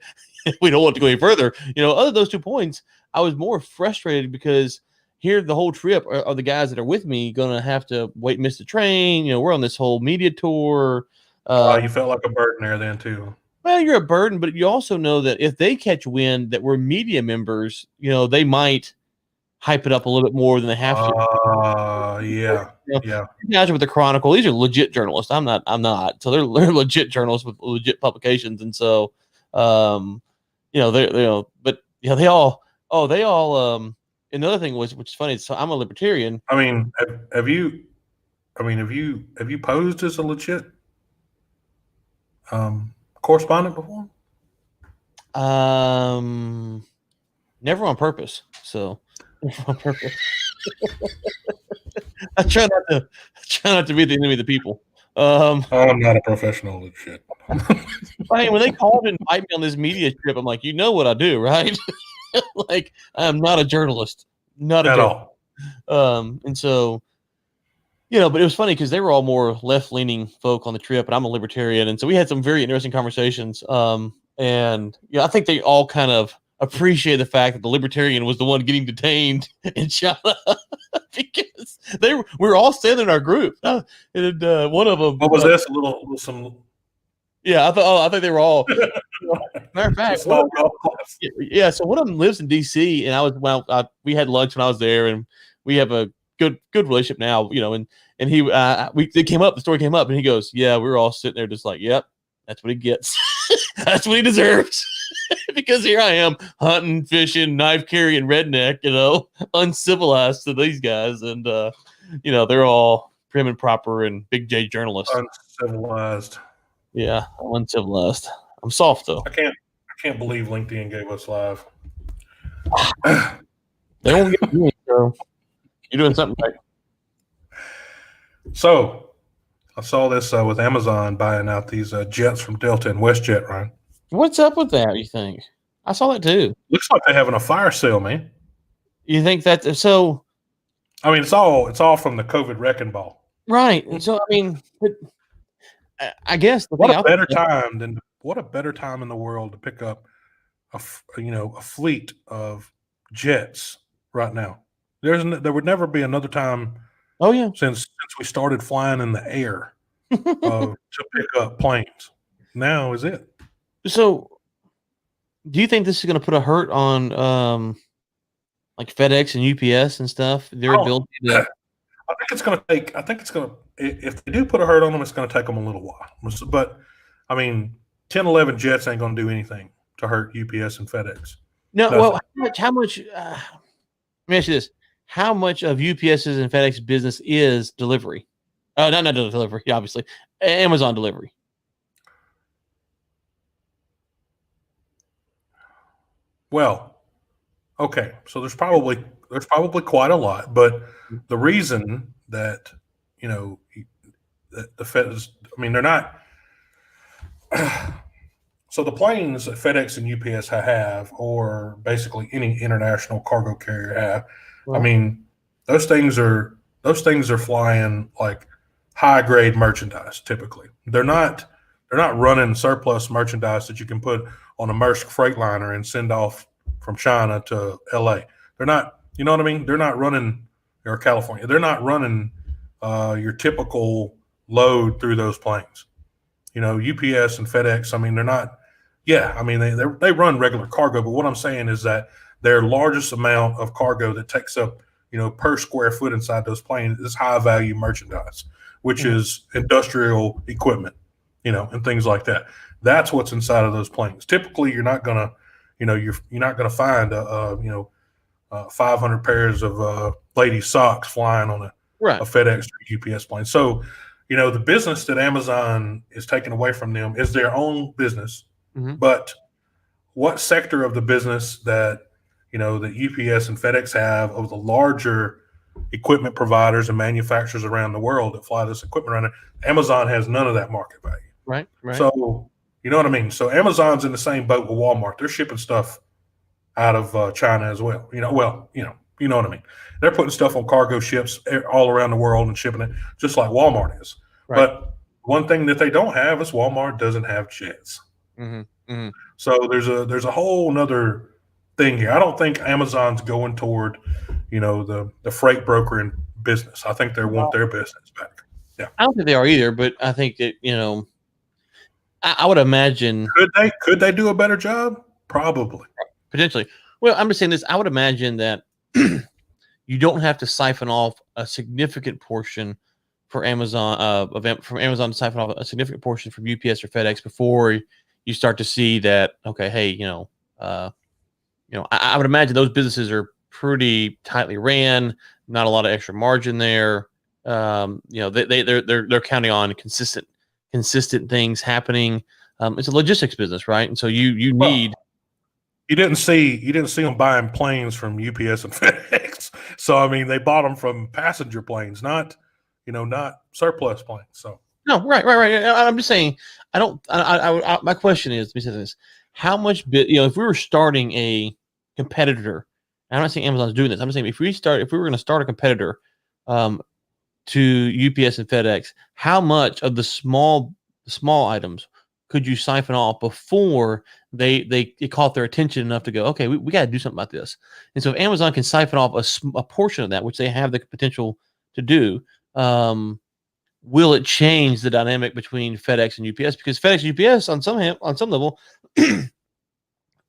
we don't want to go any further. Other than those 2 points, I was more frustrated because here the whole trip are the guys that are with me going to have to miss the train. We're on this whole media tour. You felt like a burden there then too. Well, you're a burden, but you also know that if they catch wind that we're media members, they might hype it up a little bit more than they have to. Yeah. Guys with the Chronicle, these are legit journalists. I'm not. So they're legit journalists with legit publications, and so, they all. Another thing which is funny. So I'm a libertarian. I mean, have you posed as a legit correspondent before? Never on purpose. So never on purpose. I try not to be the enemy of the people. I'm not a professional at shit. When they called and invite me on this media trip, I'm like, what I do, right? Like, I'm not a journalist, not at all. And so, but it was funny because they were all more left-leaning folk on the trip, and I'm a libertarian, and so we had some very interesting conversations. And I think they all kind of appreciate the fact that the libertarian was the one getting detained in China because we were all standing in our group. And one of them. What was this? Some. Yeah, I think they were all. Matter of fact, so one of them lives in DC, and we had lunch when I was there, and we have a good relationship now, and he the story came up, and he goes, yeah, we were all sitting there just like, yep, that's what he gets. That's what he deserves. Because here I am hunting, fishing, knife carrying redneck, uncivilized to these guys. And, they're all prim and proper and big J journalists. Uncivilized. Yeah, uncivilized. I'm soft though. I can't believe LinkedIn gave us live. They won't get me, so you're doing something right. So I saw this with Amazon buying out these jets from Delta and WestJet, Ryan. What's up with that? You think? I saw that too. Looks like they're having a fire sale, man. You think that so? I mean, it's all from the COVID wrecking ball. Right. So I mean, I guess the thing What a better time in the world to pick up a fleet of jets right now. There would never be another time Oh yeah. since we started flying in the air to pick up planes. Now is it? So, do you think this is going to put a hurt on like FedEx and UPS and stuff? Their ability to. I think it's going to take. I think it's going to. If they do put a hurt on them, it's going to take them a little while. But I mean, 10, 11 jets ain't going to do anything to hurt UPS and FedEx. No. Nothing. Well, how much? Let me ask you this: how much of UPS's and FedEx business is delivery? Not delivery, obviously. Amazon delivery. Well, okay, so there's probably quite a lot, but the reason that that the Fed is, I mean, they're not. So the planes that FedEx and UPS have, or basically any international cargo carrier have, I mean, those things are flying like high grade merchandise. Typically, they're not running surplus merchandise that you can put on a Maersk Freightliner and send off from China to LA. They're not, you know what I mean? They're not running, or California. They're not running your typical load through those planes. UPS and FedEx. I mean, they're not. Yeah, I mean they run regular cargo, but what I'm saying is that their largest amount of cargo that takes up per square foot inside those planes is high value merchandise, which is industrial equipment, and things like that. That's what's inside of those planes. Typically, you're not gonna, you're not gonna find 500 pairs of ladies' socks flying on a FedEx or UPS plane. So, the business that Amazon is taking away from them is their own business. Mm-hmm. But what sector of the business that that UPS and FedEx have of the larger equipment providers and manufacturers around the world that fly this equipment around there, Amazon has none of that market value. Right. So you know what I mean? So Amazon's in the same boat with Walmart. They're shipping stuff out of China as well. You know what I mean? They're putting stuff on cargo ships all around the world and shipping it just like Walmart is. Right. But one thing that they don't have is Walmart doesn't have jets. Mm-hmm. Mm-hmm. So there's a whole nother thing here. I don't think Amazon's going toward, the freight brokering business. I think they want their business back. Yeah. I don't think they are either, but I think that, I would imagine. Could they do a better job? Probably. Potentially. Well, I'm just saying this. I would imagine that you don't have to siphon off a significant portion for Amazon from Amazon to siphon off a significant portion from UPS or FedEx before you start to see that, okay, hey, I would imagine those businesses are pretty tightly ran, not a lot of extra margin there. They're counting on consistent things happening. It's a logistics business, right? And so you need. You didn't see them buying planes from UPS and FedEx. So I mean, they bought them from passenger planes, not surplus planes. So no, right. I'm just saying. My question is, let me say this: how much if we were starting a competitor, and I'm not saying Amazon's doing this. I'm just saying if we were going to start a competitor to UPS and FedEx, how much of the small items could you siphon off before they caught their attention enough to go, okay, we got to do something about this? And so if Amazon can siphon off a portion of that, which they have the potential to do, will it change the dynamic between FedEx and UPS? Because FedEx and UPS on some level,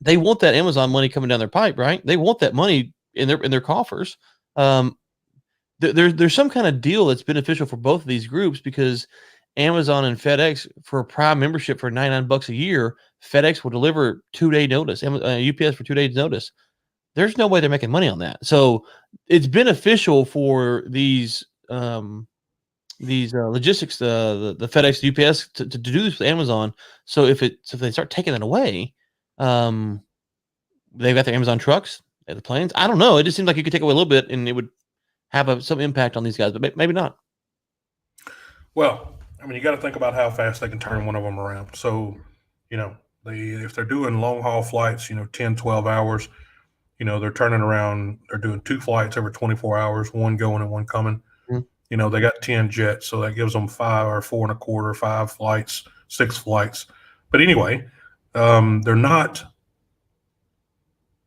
they want that Amazon money coming down their pipe, right? They want that money in their coffers. There's some kind of deal that's beneficial for both of these groups, because Amazon and FedEx, for a Prime membership for $99 a year, FedEx will deliver 2-day notice. UPS for 2 days notice. There's no way they're making money on that. So it's beneficial for these logistics, the FedEx, UPS to do this with Amazon. So if they start taking that away, they've got their Amazon trucks, they have the planes. I don't know. It just seems like you could take away a little bit and it would have some impact on these guys, but maybe not. Well, I mean, you got to think about how fast they can turn one of them around. So, if they're doing long haul flights, 10, 12 hours, they're turning around, they're doing 2 flights every 24 hours, one going and one coming. Mhm. They got 10 jets, so that gives them 5 or 4 and a quarter, 5 flights, 6 flights. But anyway, they're not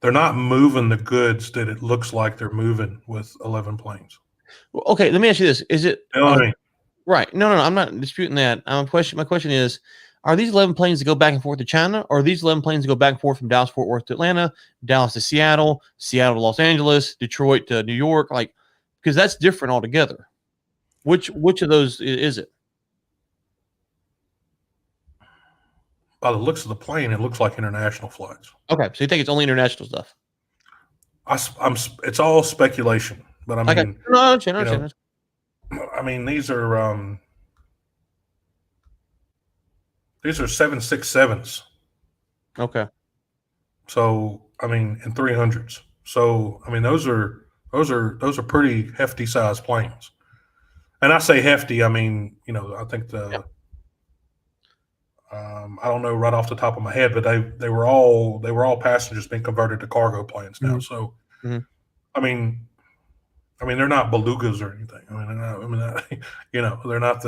moving the goods that it looks like they're moving with 11 planes. Well, okay, let me ask you this: Is it You know what I mean? right? No, I'm not disputing that. My question is: Are these 11 planes that go back and forth to China, or are these 11 planes that go back and forth from Dallas Fort Worth to Atlanta, Dallas to Seattle, Seattle to Los Angeles, Detroit to New York? Like, because that's different altogether. Which of those is it? By the looks of the plane, it looks like international flights. Okay, so you think it's only international stuff? It's all speculation, but I Okay, mean, no, I understand. these are 767s. Okay, So I mean, in 300s. So I mean, those are pretty hefty sized planes. And I say hefty, I mean, I think yeah. I don't know right off the top of my head, but they were all passengers being converted to cargo planes now. Mhm, So mhm. I mean, they're not belugas or anything. I mean, they're not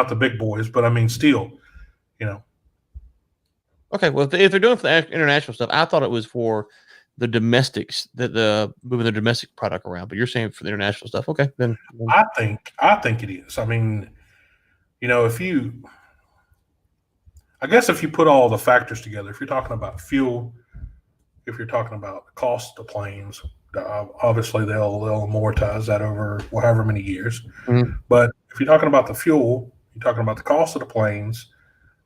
the big boys, but I mean, still, you know, Okay, well, if they're doing for the international stuff, I thought it was for the domestics, the moving the domestic product around. But you're saying for the international stuff. Okay, then I think it is. I mean, if I guess if you put all the factors together, if you're talking about fuel, if you're talking about the cost of planes, obviously they'll amortize that over however many years. mhm. But if you're talking about the fuel, you're talking about the cost of the planes.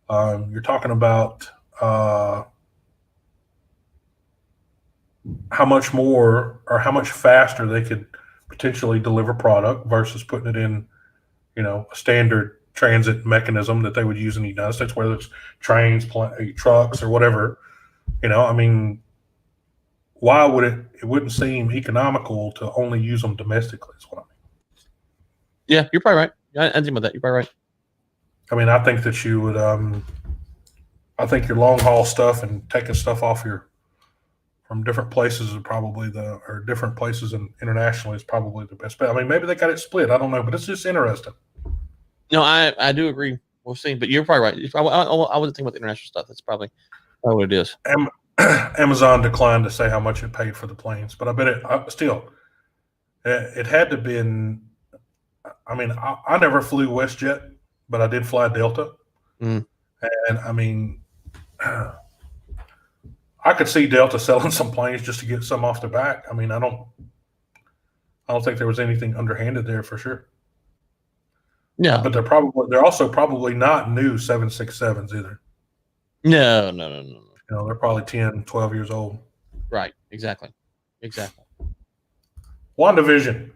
You're talking about how much more or how much faster they could potentially deliver product versus putting it in, a standard transit mechanism that they would use in the United States, whether it's trains, trucks, or whatever. I mean, why would it wouldn't seem economical to only use them domestically is what I mean. Yeah, you're probably right. I think about that. You're probably right. I think that you would I think your long haul stuff and taking stuff off your from different places is probably or different places and internationally is probably the best bet. I mean, maybe they got it split. I don't know, but it's just interesting. No, I do agree. We'll see, but you're probably right. I wasn't thinking about the international stuff. That's probably what it is. Amazon declined to say how much it paid for the planes, but I bet it had to been. I mean, I never flew WestJet, but I did fly Delta, Mm. and I mean, I could see Delta selling some planes just to get some off their back. I mean, I don't think there was anything underhanded there for sure. No, But they're also probably not new 767s either. no. They're probably 10, 12 years old. Right, exactly. WandaVision.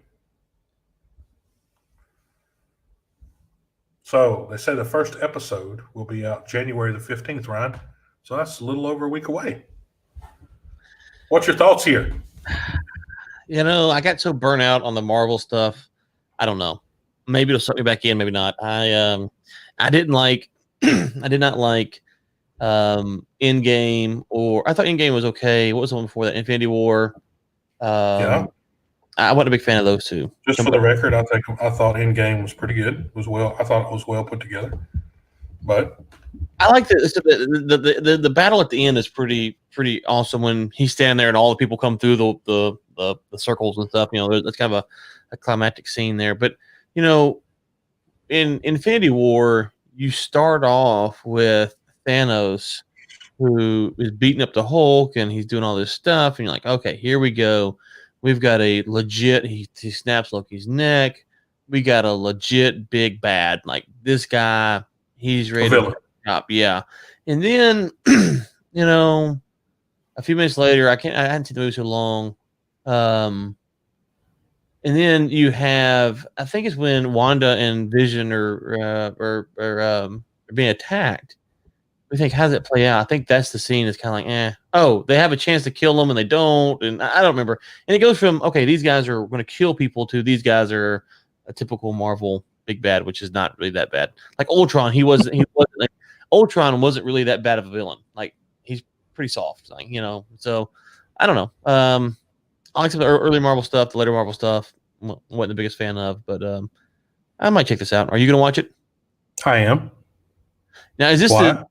So they say the first episode will be out January the 15th, Ryan. So that's a little over a week away. What's your thoughts here? I got so burnt out on the Marvel stuff. I don't know. Maybe it'll suck me back in, maybe not. I didn't like I did not like Endgame, or I thought Endgame was okay. What was the one before that? Infinity War. Yeah. I wasn't a big fan of those two. Just for the record, I thought Endgame was pretty good. I thought it was well put together. But I like the battle at the end is pretty awesome when he's standing there and all the people come through the circles and stuff. That's kind of a climactic scene there. But in Infinity War, you start off with Thanos, who is beating up the Hulk and he's doing all this stuff, and you're like, okay, here we go. We've got a legit. He snaps Loki's neck. We got a legit big bad. Like this guy, he's ready to up. Yeah, and then a few minutes later, I hadn't seen the movie so long. And then you have, I think it's when Wanda and Vision are being attacked. We think, how does it play out? I think that's the scene that's kind of like, oh, they have a chance to kill them and they don't. And I don't remember. And it goes from, okay, these guys are going to kill people to these guys are a typical Marvel big bad, which is not really that bad. Like Ultron, he wasn't like, Ultron wasn't really that bad of a villain. Like he's pretty soft, like, you know. So I don't know. I like some of the early Marvel stuff, the later Marvel stuff. Wasn't the biggest fan of, but I might check this out. Are you gonna watch it? I am. Now, is this Why?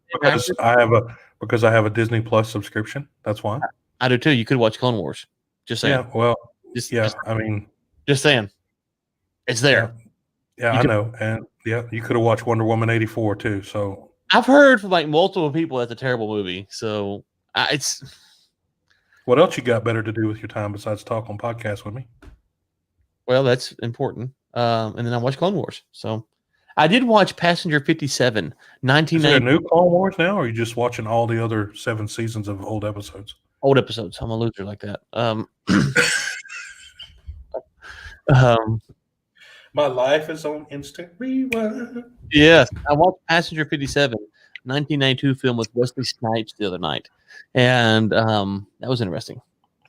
Because I have a Disney Plus subscription. That's why. I do too. You could watch Clone Wars. Just saying. Yeah. Well. Just I mean, just saying. It's there. Yeah, I know. And yeah, you could have watched Wonder Woman 84 too. So I've heard from like multiple people that's a terrible movie. So it's. What else you got better to do with your time besides talk on podcasts with me? Well, that's important. And then I watched Clone Wars. So I did watch Passenger 57, 1990. Is there a new Clone Wars now, or are you just watching all the other 7 seasons of old episodes? Old episodes. I'm a loser like that. My life is on instant rewind. Yes, I watched Passenger 57, 1992 film with Wesley Snipes the other night, and that was interesting.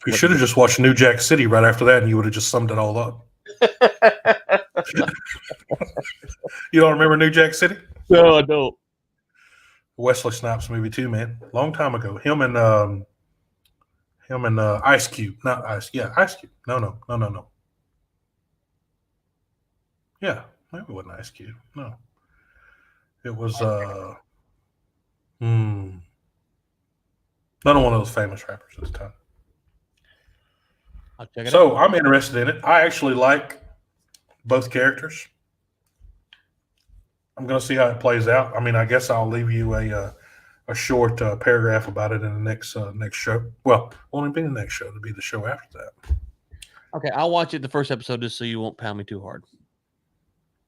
You should have just watched New Jack City right after that, and you would have just summed it all up. You don't remember New Jack City? No, I don't. Wesley Snipes movie too, man. Long time ago. Him and Ice Cube. Not Ice. Yeah, Ice Cube. No. Yeah, maybe it wasn't Ice Cube. No. It was none of one of those famous rappers this time. I'll check it So out. I'm interested in it. I actually like both characters. I'm going to see how it plays out. I mean, I guess I'll leave you a short paragraph about it in the next show. Well, won't be the next show. It'll be the show after that. Okay, I'll watch it the first episode just so you won't pound me too hard.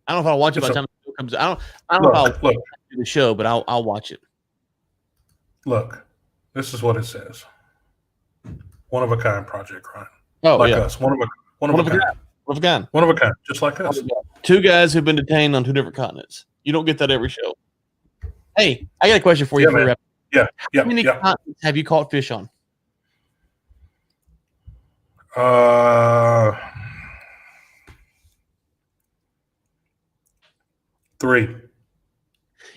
I don't know if I'll watch it by the time the show comes out. I don't know if I'll do the show, but I'll watch it. Look, this is what it says. One of a kind project, Ryan. Oh, like yeah. us. One of a kind. One of a kind. One of a kind, just like us. 2 guys who've been detained on 2 different continents. You don't get that every show. Hey, I got a question for you. Yeah. How many continents have you caught fish on? 3.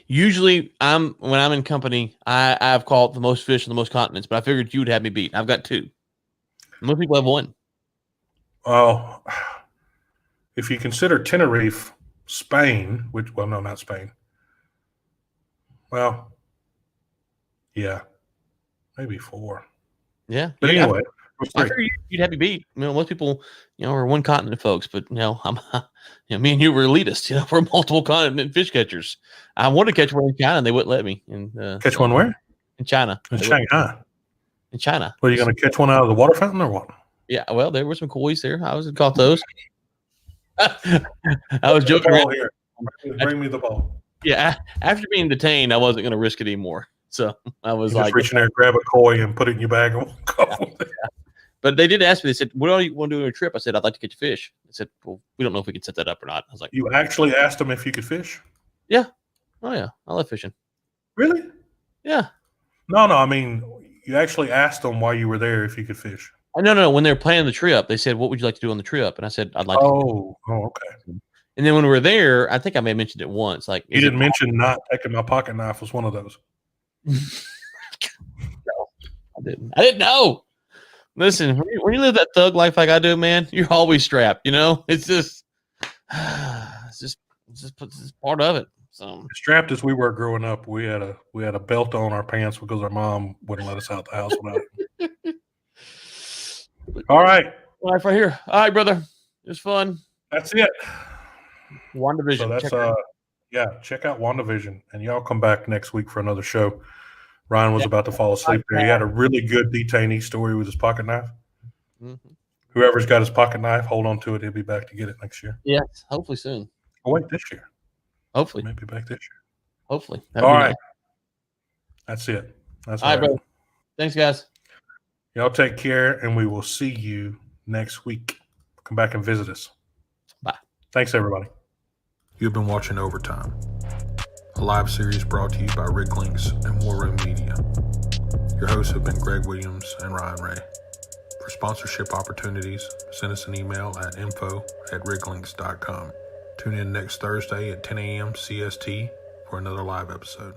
Usually, when I'm in company, I've caught the most fish on the most continents, but I figured you'd have me beat. I've got 2. Most people have 1. Well, if you consider Tenerife, Spain, no, not Spain. Well, yeah, maybe 4. Yeah, but anyway, I figured you'd have me beat. You know, most people, are one continent folks, but I'm, me and you were elitists. We're multiple continent fish catchers. I wanted to catch one in China, and they wouldn't let me. Catch one where? In China. In Shanghai. In China. Well, are you going to catch one out of the water fountain or what? Yeah, well, there were some koi's there. I was caught those. I was joking around. Here. Bring me the ball. Yeah, after being detained, I wasn't going to risk it anymore. So I was just reach in there, grab a koi, and put it in your bag. And go. But they did ask me. They said, "What do you want to do on a trip?" I said, "I'd like to catch fish." I said, "Well, we don't know if we can set that up or not." I was like, "You actually asked them if you could fish?" Yeah. Oh yeah, I love fishing. Really? Yeah. No. I mean, you actually asked them while you were there if you could fish. No. When they were planning the trip, they said, "What would you like to do on the trip?" And I said, "I'd like." Oh, okay. And then when we were there, I think I may have mentioned it once. Like you didn't mention not taking my pocket knife was one of those. No, I didn't. I didn't know. Listen, when you live that thug life like I do, man, you're always strapped. It's just part of it. So strapped as we were growing up, we had a belt on our pants because our mom wouldn't let us out the house without it. All right, right here. All right, brother. It was fun. That's it. WandaVision. So that's check out WandaVision, and y'all come back next week for another show. Ryan was about to fall asleep there. He had a really good detainee story with his pocket knife. Mm-hmm. Whoever's got his pocket knife, hold on to it. He'll be back to get it next year. Yes, hopefully soon. Oh, wait, this year. Hopefully. Maybe back this year. Hopefully. All right. Nice. That's it. That's all right, brother. Thanks, guys. Y'all take care, and we will see you next week. Come back and visit us. Bye. Thanks, everybody. You've been watching Overtime, a live series brought to you by Ricklinks and War Room Media. Your hosts have been Greg Williams and Ryan Ray. For sponsorship opportunities, send us an email at info@ricklinks.com. Tune in next Thursday at 10 a.m. CST for another live episode.